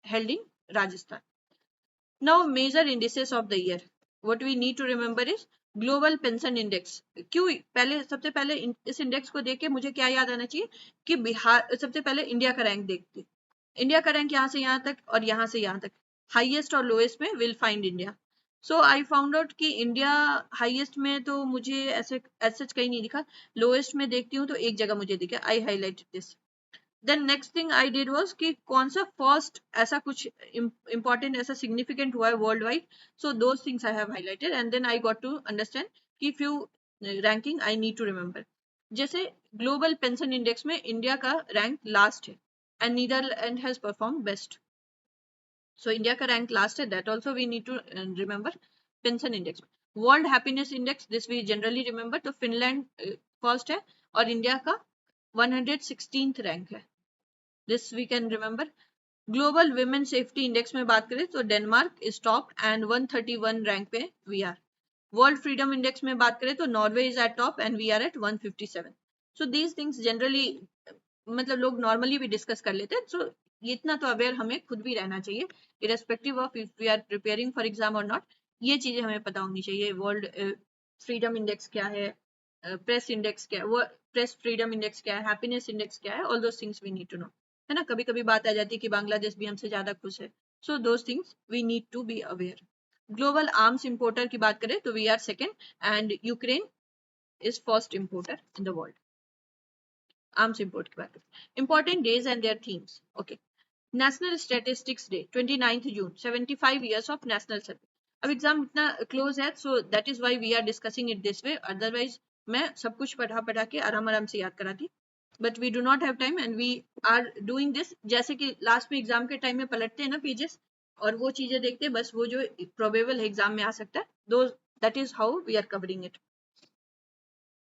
held in Rajasthan. Now major indices of the year. What we need to remember is global pension index. क्यों पहले, सबसे पहले इस इंडेक्स को देख के मुझे क्या याद आना चाहिए कि बिहार, सबसे पहले इंडिया का रैंक देखते. इंडिया का रैंक यहाँ से यहाँ तक और यहाँ से यहाँ तक, हाईएस्ट और लोएस्ट में will find India. So I found out कि इंडिया हाईएस्ट में तो मुझे ऐसे सच कहीं नहीं दिखा. लोएस्ट में देखती हूँ तो एक जगह मुझे दिखा. I highlighted this. Then next thing I did was कि कौन सा फर्स्ट ऐसा कुछ इंपॉर्टेंट, ऐसा सिग्निफिकेंट हुआ है worldwide. So those things I have highlighted, and then I got to understand कि few ranking I need to remember. जैसे ग्लोबल पेंशन इंडेक्स में इंडिया का रैंक लास्ट है, and Netherland has perform best. So India का rank last है, that also we need to remember. Pension index, world happiness index, this we generally remember. तो Finland first है और India का 116th rank है, this we can remember. Global women safety index में बात करें तो Denmark is top and 131 rank पे we are. World freedom index में बात करें तो Norway is at top and we are at 157. So these things generally मतलब लोग नॉर्मली भी डिस्कस कर लेते हैं. सो ये इतना तो अवेयर हमें खुद भी रहना चाहिए, irrespective of if we are preparing for exam और नॉट. ये चीजें हमें पता होनी चाहिए. वर्ल्ड फ्रीडम इंडेक्स क्या है, प्रेस इंडेक्स क्या है, प्रेस फ्रीडम इंडेक्स क्या है, हैप्पीनेस इंडेक्स क्या है, all those things we need to know, है ना. कभी कभी बात आ जाती है कि बांग्लादेश भी हमसे ज्यादा खुश है. So those things we need to be aware. Global arms importer की बात करें तो we are second and Ukraine is first importer in the world. Arms import की बात करें. Important days and their themes. Okay. National statistics day 29 June, 75 years of national survey. अब exam इतना close है, so that is why we are discussing it this way. Otherwise मैं सब कुछ पढ़ा के आराम से याद कराती, but we do not have time and we are doing this जैसे कि लास्ट में एग्जाम के टाइम में पलटते हैं ना पेजेस और वो चीजें देखते हैं, बस वो जो प्रोबेबल एग्जाम में आ सकता है, though that is how we are covering it.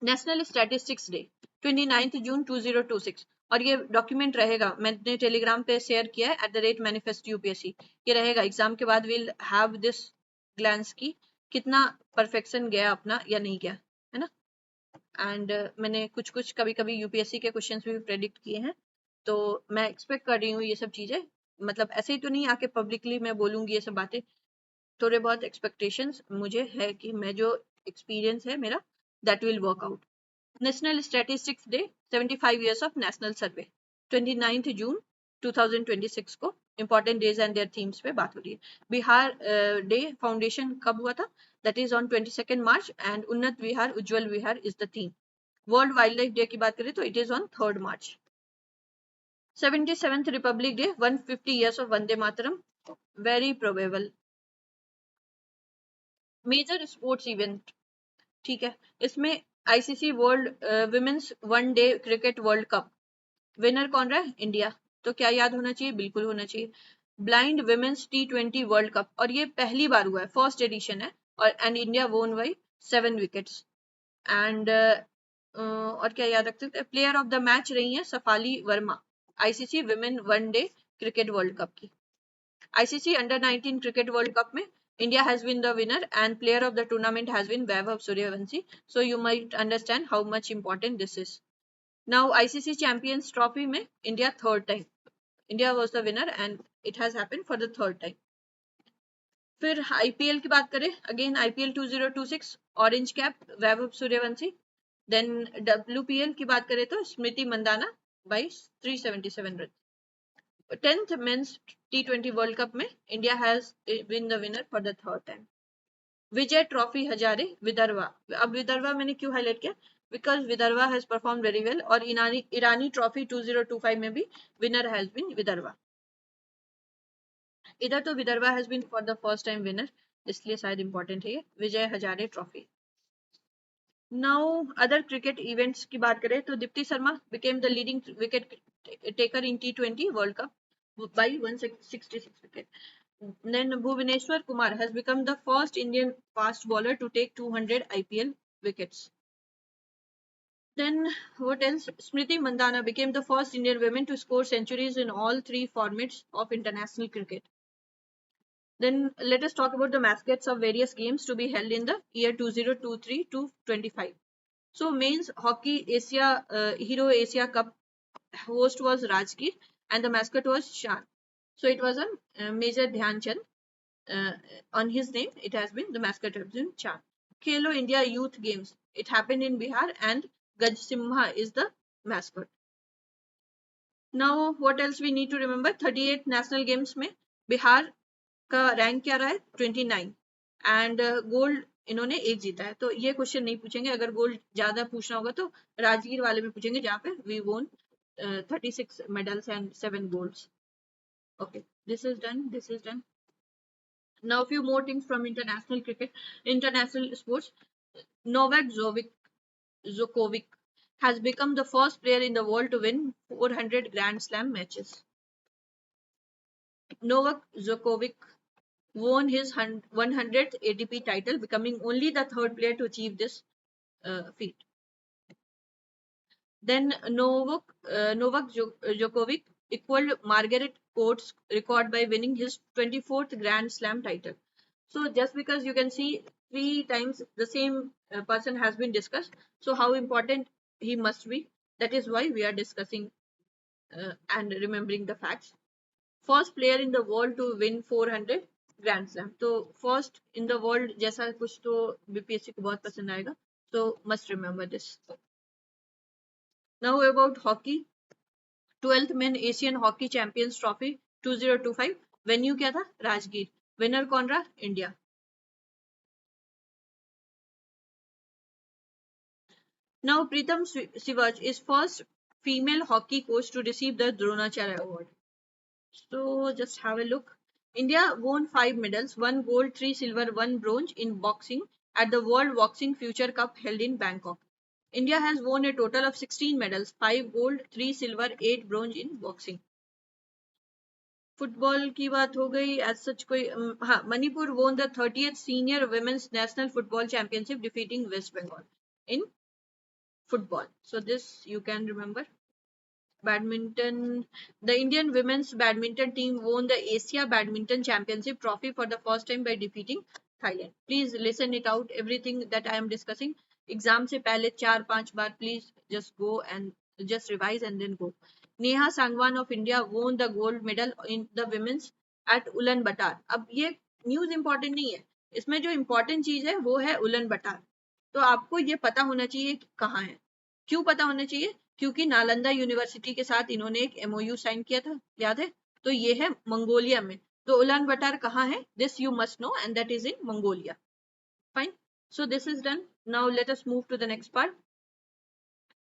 National statistics day 29 June 2026, और ये डॉक्यूमेंट रहेगा, मैंने टेलीग्राम पे शेयर किया है @manifest UPSC, ये रहेगा एग्जाम के बाद विल हैव दिस ग्लैंस की कितना परफेक्शन गया अपना या नहीं गया, है ना। एंड मैंने कुछ कुछ कभी कभी यूपीएससी के क्वेश्चंस भी प्रेडिक्ट किए हैं, तो मैं एक्सपेक्ट कर रही हूँ ये सब चीजें, मतलब ऐसे ही तो नहीं आके पब्लिकली मैं बोलूंगी ये सब बातें, थोड़े बहुत एक्सपेक्टेशंस मुझे है कि मैं जो एक्सपीरियंस है मेरा that will work out. National statistics day 75 years of national survey 29 June 2026 को important days and their themes पे बात हो रही है। बिहार डे फाउंडेशन कब हुआ था, that is on 22 March and Unnat Vihar Ujjwal Vihar is the theme. World wildlife day की बात करें तो it is on 3 March. 77th republic day 150 years of Vande Mataram, very probable. Major sports event, ठीक है, इसमें ICC world women's one day cricket world cup, winner कौन रहा है, इंडिया, तो क्या याद होना चाहिए, बिल्कुल होना चाहिए। Blind women's T20 world cup, और ये पहली बार हुआ है, फर्स्ट एडिशन है, और इंडिया वोन बाई 7 विकेट्स। एंड और क्या याद रख सकते हैं, प्लेयर ऑफ द मैच रही है Shafali Verma, ICC women one day cricket world cup की। ICC Under 19 Cricket World Cup में India has been the winner and player of the tournament has been Vaibhav Suryavanshi. So you might understand how much important this is. Now ICC Champions Trophy में India third time. India was the winner and it has happened for the third time. फिर IPL की बात करें, again IPL 2026 Orange Cap Vaibhav Suryavanshi. Then WPL की बात करें तो स्मृति Mandanna by 377 runs. 10th men's T20 World Cup में India has been the winner for the third time. Vijay trophy Hazare Vidarbha, अब विदर्भा मैंने क्यों हाईलाइट किया, because Vidarbha has perform very well, और ईरानी ट्रॉफी 2025 में भी विनर हैज बीन विदर्भा, इधर तो Vidarbha has been for the first time winner, इसलिए शायद इंपॉर्टेंट है ये Vijay Hazare trophy. Now other cricket events की बात करें तो Deepti Sharma became the leading wicket taker in T20 world cup by 166 wicket. Then Bhuvaneshwar Kumar has become the first Indian fast bowler to take 200 IPL wickets. Then what else? Smriti Mandhana became the first Indian woman to score centuries in all 3 formats of international cricket. Then let us talk about the mascots of various games to be held in the year 2023 to 25. So men's hockey Asia Hero Asia Cup host was Rajgir and the mascot was Shan. So it was a Major Dhyan Chand. On his name, it has been the mascot has been Chan. Khelo India Youth Games, it happened in Bihar and Gaj Simha is the mascot. Now what else we need to remember, 38 national games में बिहार का rank क्या रहा है 29 and gold इन्होंने एक जीता है, तो ये क्वेश्चन नहीं पूछेंगे, अगर गोल्ड ज्यादा पूछना होगा तो राजगीर वाले में पूछेंगे जहाँ पे वी वोन 36 medals and 7 golds. Okay, this is done. Now a few more things from international cricket, international sports. Novak Djokovic has become the first player in the world to win 400 Grand Slam matches. Novak Djokovic won his 100th ATP title, becoming only the third player to achieve this feat. Then Novak Djokovic equaled Margaret Court's record by winning his 24th Grand Slam title. So just because you can see 3 times the same person has been discussed, so how important he must be, that is why we are discussing and remembering the facts. First player in the world to win 400 Grand Slam. तो first in the world जैसा कुछ तो BPSC को बहुत पसंद आएगा, so must remember this. Now about hockey, 12th Men Asian Hockey Champions Trophy 2025, venue क्या था, राजगीर, winner कौन रहा, India. Now Pritam Sivaj is first female hockey coach to receive the Dronacharya Award. So just have a look. India won 5 medals, 1 gold, 3 silver, 1 bronze in boxing at the World Boxing Future Cup held in Bangkok. India has won a total of 16 medals, 5 gold, 3 silver, 8 bronze in boxing. Football की बात हो गई. As such कोई हाँ, Manipur won the 30th senior women's national football championship defeating West Bengal in football. So this you can remember. Badminton. The Indian women's badminton team won the Asia Badminton Championship trophy for the first time by defeating Thailand. Please listen it out. Everything that I am discussing. Exam से पहले 4-5 बार please just go and just revise and then go. Neha Sangwan of India won the gold medal in the women's at Ulan Batar. अब ये news important नहीं है, इसमें जो important चीज है वो है उलन बटार. तो आपको ये पता होना चाहिए कि कहाँ है. क्यों पता होना चाहिए? क्योंकि नालंदा यूनिवर्सिटी के साथ इन्होंने एक एमओयू साइन किया था, याद है? तो ये है मंगोलिया में. तो उलान बटार कहाँ है? This you must know and that is in Mongolia. Fine. So this is done. Now let us move to the next part.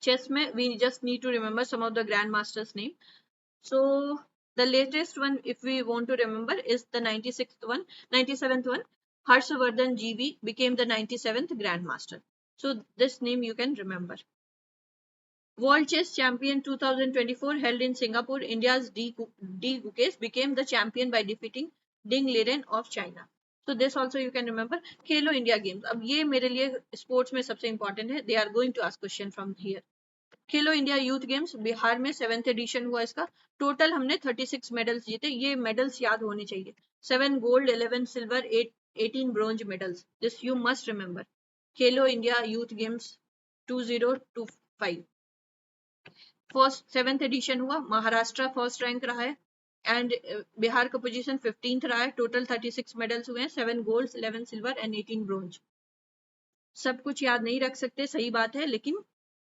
Chess में we just need to remember some of the grand masters name. So the latest one, if we want to remember, is the 97th one. Harshavardhan GV became the 97th Grandmaster. So this name you can remember. World Chess Champion 2024 held in Singapore, India's D. Gukesh became the champion by defeating Ding Liren of China. So this also you can remember. Khelo India Games. अब ये मेरे लिए sports में सबसे important है. They are going to ask question from here. Khelo India youth games Bihar में 7th edition हुआ इसका. टोटल हमने 36 मेडल्स जीते. ये मेडल्स याद होने चाहिए. 7 gold, 11 silver, 18 bronze medals. This you must remember. Khelo India youth games 2025 first 7th edition हुआ. महाराष्ट्र फर्स्ट रैंक रहा है एंड बिहार का पोजीशन 15th रहा है. टोटल 36 मेडल्स हुए हैं. 7 गोल्ड, 11 सिल्वर एंड 18 ब्रोंज. सब कुछ याद नहीं रख सकते, सही बात है, लेकिन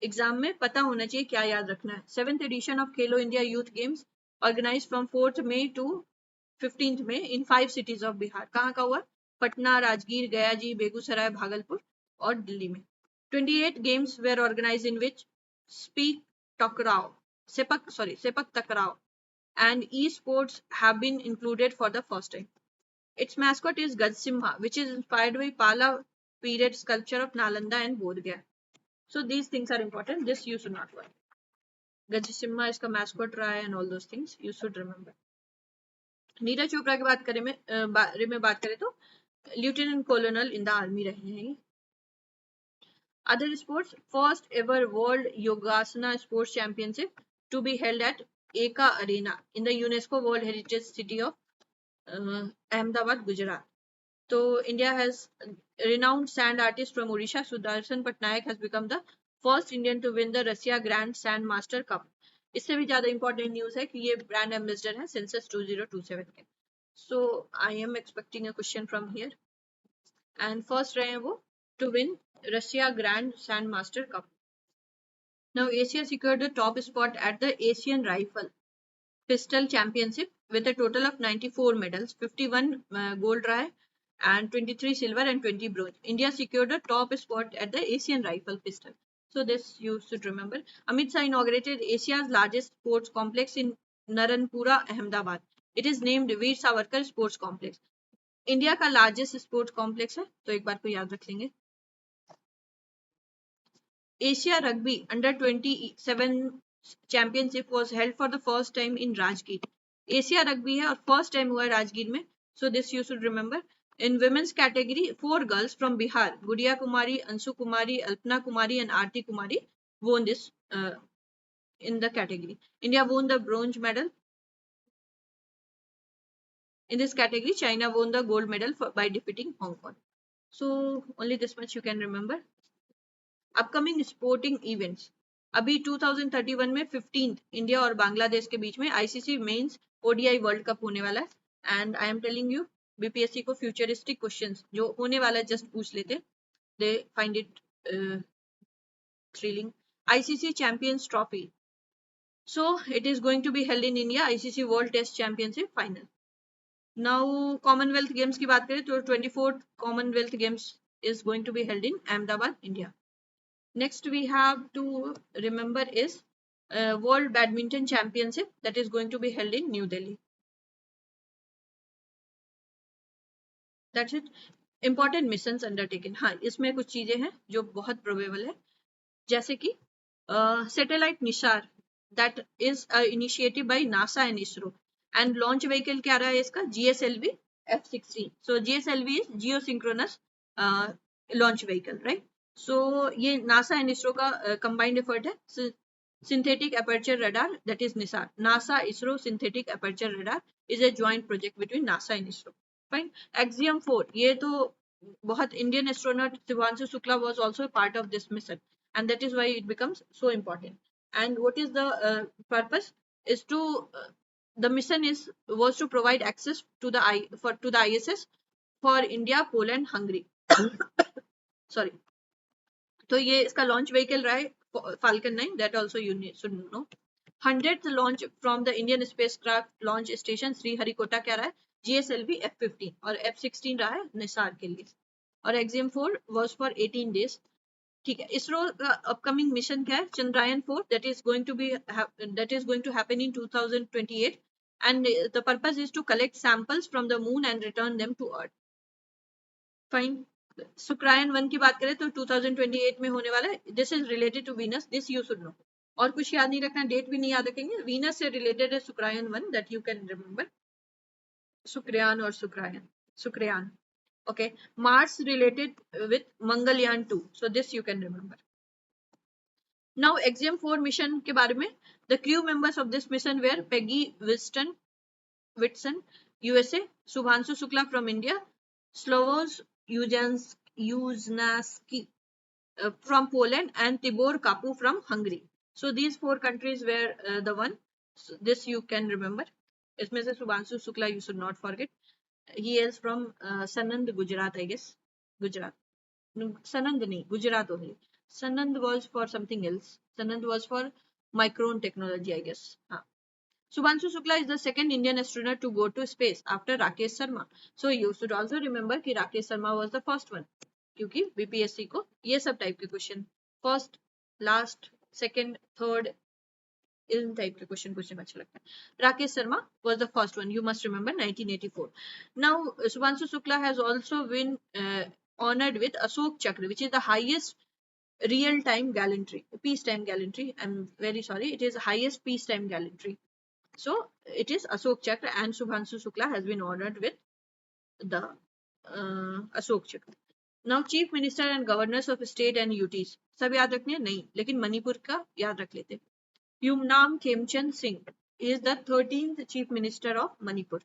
एग्जाम में पता होना चाहिए क्या याद रखना है. 7th edition of Khelo India youth games organise from 4th May to 15th May इन 5 cities ऑफ बिहार. कहाँ का हुआ? पटना, राजगीर, गया जी, बेगूसराय, भागलपुर और दिल्ली में. 28 games were organized in which sepak takraw and e-sports have been included for the first time. Its mascot is Gajsimha, which is inspired by Pala period sculpture of Nalanda and Bodh Gaya. So these things are important. This you should not worry. Gajsimha इसका mascot रहा है and all those things you should remember. Neeraj Chopra की बारे में बात करें तो lieutenant colonel in the army रहे हैं. Other sports, first ever World Yogasana Sports Championship to be held at Eka Arena in the UNESCO World Heritage City of Ahmedabad, Gujarat. So India has renowned sand artist from Odisha, Sudarshan Patnaik has become the first Indian to win the Russia Grand Sand Master Cup. इससे भी ज्यादा important news है कि ये brand ambassador है census 2027 के. So I am expecting a question from here and first रहे हैं वो to win Russia Grand Sand Master Cup. Now Asia secured the top spot at the Asian Rifle Pistol Championship with a total of 94 medals, 51 gold रहा है and 23 silver and 20 bronze. India secured the top spot at the Asian Rifle Pistol. So this you should remember. Amit Shah inaugurated Asia's largest sports complex in Naranpura, Ahmedabad. It is named Veer Savarkar Sports Complex. India का largest sports complex है, तो एक बार को याद रख लेंगे. Asia Rugby Under-27 Championship was held for the first time in Rajgir. Asia Rugby है और first time हुआ है राजगीर में. So this you should remember. In women's category, 4 girls from Bihar, Gudiya Kumari, Anshu Kumari, Alpna Kumari and Aarti Kumari won this in the category. India won the bronze medal. In this category, China won the gold medal by defeating Hong Kong. So only this much you can remember. Upcoming sporting events. अभी 2031 में 15th India और बांग्लादेश के बीच में ICC men's ODI world cup होने वाला है and I am telling you BPSC को फ्यूचरिस्टिक क्वेश्चंस जो होने वाला है जस्ट पूछ लेते, they find it thrilling. ICC champions trophy, so it is going to be held in India. ICC world test championship final. Now commonwealth games की बात करें तो 24th commonwealth games is going to be held in Ahmedabad, India. Next we have to remember is World Badminton Championship that is going to be held in New Delhi. That's it. Important missions undertaken. हाँ, इसमें कुछ चीजें हैं जो बहुत probable है. जैसे कि satellite NISAR, that is initiative by NASA and ISRO, and launch vehicle क्या रहा है इसका, GSLV F-16. So GSLV is geosynchronous launch vehicle, right. So ये नासा एंड इसरो का कंबाइंड एफर्ट है. Synthetic Aperture Radar, that is NISAR. NASA ISRO Synthetic Aperture Radar is a joint project between NASA and ISRO. Fine. Axiom 4, ये तो बहुत Indian astronaut Shubhanshu Shukla was also a part of this mission, and that is why it becomes so important. And what is the purpose? Is to the mission was to provide access to the ISS for India, Poland, Hungary. Sorry. तो ये इसका launch vehicle रहा है falcon 9, that also you should no. 100th launch from the Indian spacecraft launch station Sriharikota क्या रहा है, GSLV F-15, और F-16 रहा है निसार के लिए. और एग्जाम 4 वाज फॉर 18 डेज. ठीक है. इसरो का अपकमिंग मिशन क्या है, Chandrayaan 4, that is going to happen in 2028, and the purpose is to collect samples from the moon and return them to earth. Fine. Shukrayaan 1 की बात करें तो 2028 में होने वाला है. This is related to Venus, this you should know. और कुछ याद नहीं रखना, डेट भी नहीं याद रखेंगे. वीनस से रिलेटेड है Shukrayaan 1, that you can remember. Shukrayaan और Shukrayaan. Okay. Mars related with Mangalyaan 2, so this you can remember. Now Axiom 4 mission के बारे में. The crew members of this mission were Peggy Whitson USA, Shubhanshu Shukla from India, Slawosz Yuznaski from Poland, and Tibor Kapu from Hungary. So these 4 countries were the one. So this you can remember. इसमें से Shubhanshu Shukla you should not forget. He is from Sanand, Gujarat, I guess. Gujarat. No, Sanand नहीं, Gujarat only. Sanand was for something else. Sanand was for micron technology, I guess. हाँ. Subhanshu Shukla is the second Indian astronaut to go to space after Rakesh Sharma. So you should also remember कि Rakesh Sharma was the first one. क्योंकि BPSC को ये सब type के question, first, last, second, third, इन type के question अच्छा लगता है. Rakesh Sharma was the first one. You must remember 1984. Now Subhanshu Shukla has also been honored with Ashok Chakra, which is the highest real-time gallantry, peacetime gallantry. I'm very sorry, it is highest peacetime gallantry. So it is Ashok Chakra, and Subhanshu Shukla has been honored with the Ashok Chakra. Now Chief Minister and Governors of State and UTs, सब याद रखने हैं नहीं, लेकिन मणिपुर का याद रख लेते. Yumnam Khemchand Singh is the 13th Chief Minister of Manipur.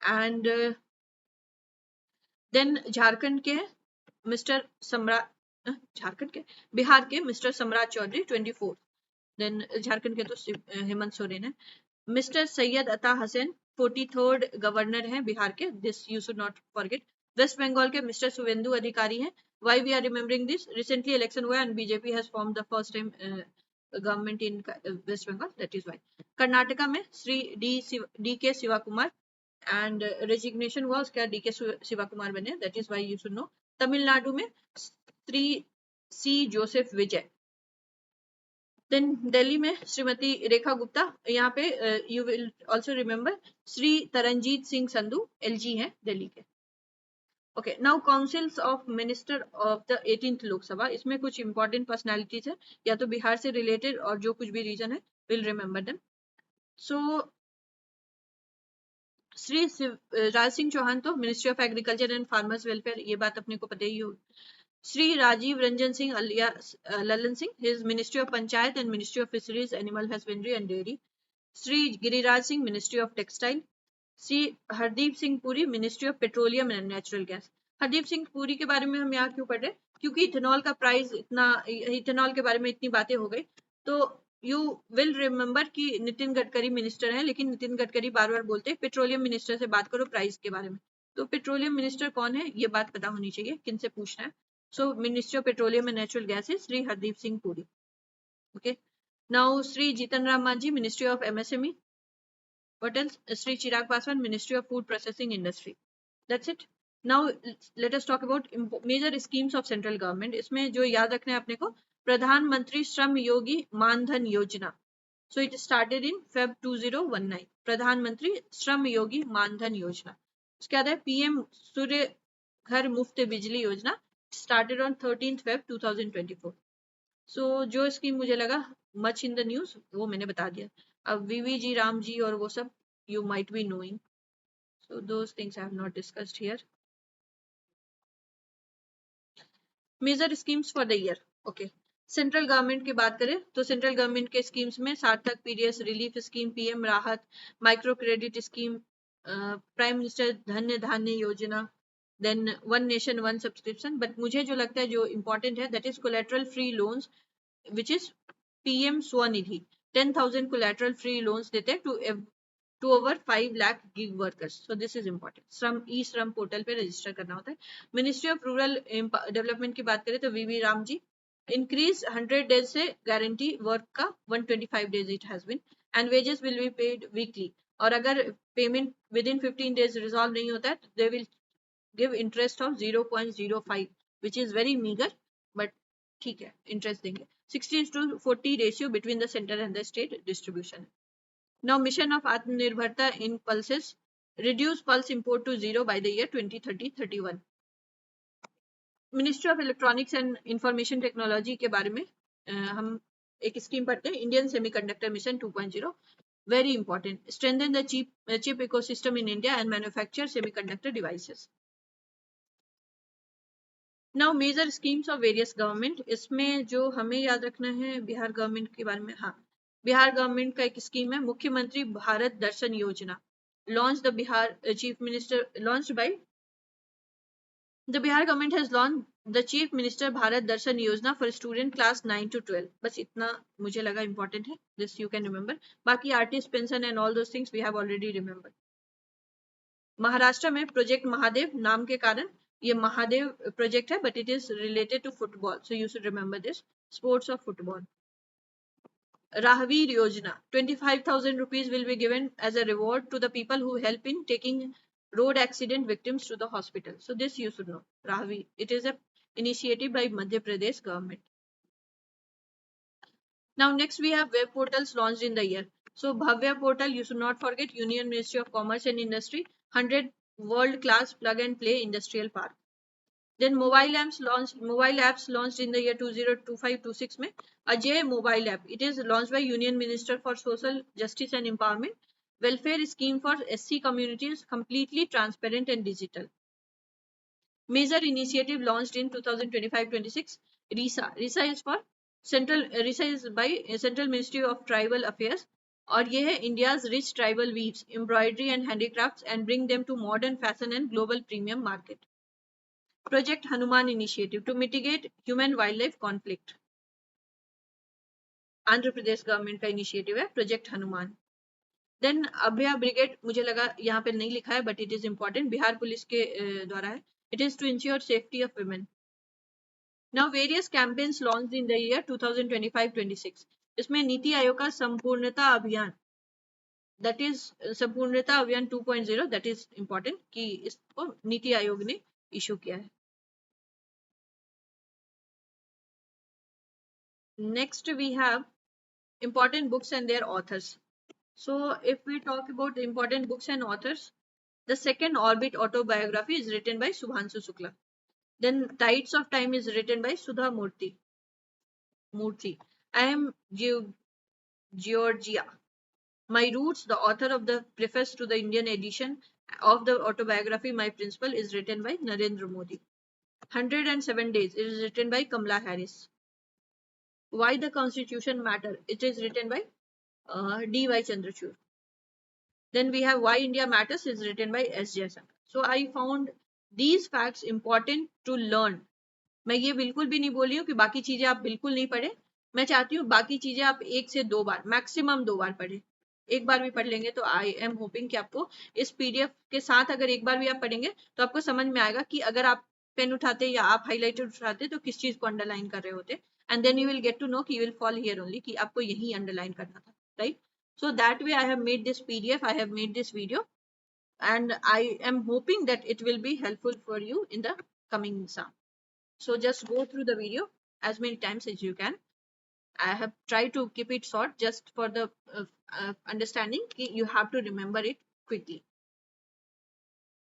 And then Jharkhand के मिस्टर सम्राट, झारखंड के, बिहार के मिस्टर सम्राट चौधरी 24. देन झारखंड के तो हेमंत सोरेन है. मिस्टर सैयद अता हसन 43rd गवर्नर है बिहार के, this you should not forget. West Bengal के मिस्टर शुवेंदु अधिकारी हैं. Why we are remembering this, recently election हुआ and BJP has formed the first time government in West Bengal, that is why. Karnataka में श्री डी के शिवा कुमार, एंड रेजिग्नेशन हुआ उसके बाद डी के शिवा कुमार बने, that is why you should know. Tamil Nadu में श्री सी जोसेफ विजय. देन दिल्ली में श्रीमती रेखा गुप्ता, यहाँ पे you will also remember Shri Taranjit Singh Sandhu, LG है दिल्ली के. Okay. Now councils of minister of the 18th Lok Sabha, इसमें कुछ इंपॉर्टेंट पर्सनैलिटीज है, या तो बिहार से रिलेटेड और जो कुछ भी रीजन है, विल रिमेम्बर देम. सो श्री राज सिंह चौहान तो ministry of agriculture and farmers welfare, ये बात अपने को पता ही हो. Shri Rajiv Ranjan Singh alias Lalan Singh, his Ministry of Panchayat and Ministry of Fisheries, Animal Husbandry and Dairy. Shri Giriraj Singh, Ministry of Textile. Shri Hardeep Singh Puri, Ministry of Petroleum and Natural Gas. Hardeep Singh Puri के बारे में हम यहाँ क्यों पढ़ रहे हैं, क्योंकि इथेनॉल का प्राइस इतना, इथेनॉल के बारे में इतनी बातें हो गई, तो यू विल रिमेम्बर कि नितिन गडकरी मिनिस्टर है, लेकिन नितिन गडकरी बार बार बोलते हैं पेट्रोलियम मिनिस्टर से बात करो प्राइस के बारे में. तो पेट्रोलियम मिनिस्टर कौन है, ये बात पता होनी चाहिए, किनसे पूछना है. So Ministry of Petroleum and Natural Gas is Sri Hardeep Singh Puri. Okay. Now Sri Jitan Ram Manji, Ministry of MSME. What else? Sri Chirag Paswan, Ministry of Food Processing Industry. That's it. Now let us talk about major schemes of central government. इसमें जो याद रखना है अपने को, प्रधानमंत्री श्रम योगी मानधन योजना. So it started in Feb 2019. प्रधानमंत्री श्रम योगी मानधन योजना. उसके बाद है PM सूर्य घर मुफ्त बिजली योजना, started on 13th Feb 2024. सो जो स्कीम मुझे लगा मच इन द न्यूज वो मैंने बता दिया. अब वीवीजी राम जी और वो सब you might be knowing. So those things I have not discussed here. Major schemes for the year. Okay, central government की बात करें तो सेंट्रल गवर्नमेंट के स्कीम्स में Sarthak PDS relief scheme, PM Rahat, micro credit scheme, prime minister Dhanya Dhaanya Yojana, then one nation one subscription. But मुझे जो लगता है जो इंपॉर्टेंट है that is collateral free loans which is PM Svanidhi. 10,000 collateral free loans देते हैं to over 5 lakh gig workers. So this is important. Shram portal पे register करना होता है. मिनिस्ट्री ऑफ रूरल डेवलपमेंट की बात करें तो VV Ram G, increase 100 days से गारंटी वर्क का 125 days it has been, and wages will be paid weekly. और अगर payment within 15 days resolve नहीं होता है तो they will give interest of 0.05 which is very meagre, but ठीक है इंटरेस्ट देंगे. 60:40 ratio between the centre and the state distribution. Now, mission of Atmanirbharta in pulses: reduce pulse import to zero by the year 2030-31. Ministry of electronics and information technology के बारे में हम एक scheme पढ़ते हैं, Indian semiconductor mission 2.0. Very important. Strengthen the chip ecosystem in India and manufacture semiconductor devices. Now major schemes of various government. इसमें जो हमें याद रखना है बिहार गवर्नमेंट के बारे में, हाँ, बिहार गवर्नमेंट का एक स्कीम है मुख्यमंत्री Bharat Darshan Yojana. Launch the Bihar chief minister launched by the Bihar government has launch the chief minister Bharat Darshan Yojana for student class 9 to 12. बस इतना मुझे लगा इंपॉर्टेंट है. This you can remember. बाकी artist pension and all those things we have already remember. Maharashtra में project Mahadev नाम के कारण ये महादेव प्रोजेक्ट है, but it is related to football, so you should remember this. Sports of football. Rahveer Yojana, 25,000 rupees will be given as a reward to the people who help in taking road accident victims to the hospital. So this you should know. Rahveer. It is a initiative by Madhya Pradesh government. Now next we have web portals launched in the year. So Bhavya portal, you should not forget, Union Ministry of Commerce and Industry, 100 world class plug and play industrial park. Then mobile apps launched in the year 2025-26 में Ajay mobile app. It is launched by Union Minister for Social Justice and Empowerment. Welfare scheme for SC communities, completely transparent and digital. Major initiative launched in 2025-26. RISA is for RISA is by Central Ministry of Tribal Affairs. और ये है India's rich tribal weaves, embroidery and handicrafts and bring them to modern fashion and global premium market. Project Hanuman initiative to mitigate human wildlife conflict. Andhra Pradesh government का initiative है project Hanuman. Then Abhaya brigade, मुझे लगा यहाँ पे नहीं लिखा है but it is important, Bihar police के द्वारा है. It is to ensure safety of women. Now various campaigns launched in the year 2025-26. इसमें नीति आयोग का संपूर्णता अभियान, दैट इज संपूर्णता अभियान 2.0, दैट इज इंपॉर्टेंट कि इसको नीति आयोग ने इशू किया है. Next we have important books and their authors. So if we talk about the important books and authors, the second orbit autobiography is written by Subhanshu Shukla. Then Tides of Time is written by Sudha Murthy. I am Georgia. My Roots, the author of the preface to the Indian edition of the autobiography My Principle, is written by Narendra Modi. 107 Days, it is written by Kamala Harris. Why the Constitution Matter, it is written by D.Y. Chandrachud. Then we have Why India Matters, is written by S. Jaishankar. So I found these facts important to learn. मैं ये बिल्कुल भी नहीं बोल रही हूँ कि बाकी चीजें आप बिल्कुल नहीं पढ़े. मैं चाहती हूँ बाकी चीजें आप 1 से 2 बार, मैक्सिमम 2 बार पढ़े. एक बार भी पढ़ लेंगे तो आई एम होपिंग कि आपको इस पीडीएफ के साथ अगर एक बार भी आप पढ़ेंगे तो आपको समझ में आएगा कि अगर आप पेन उठाते या आप हाईलाइटर उठाते तो किस चीज को अंडरलाइन कर रहे होते. And then you will get to know कि you will fall here only कि आपको यही underline करना था, right? So that way I have made this PDF, I have made this video, and I am hoping that it will be helpful for you in the coming exam. So just go through the video as many times as you can. I have tried to keep it short just for the understanding कि you have to remember it quickly.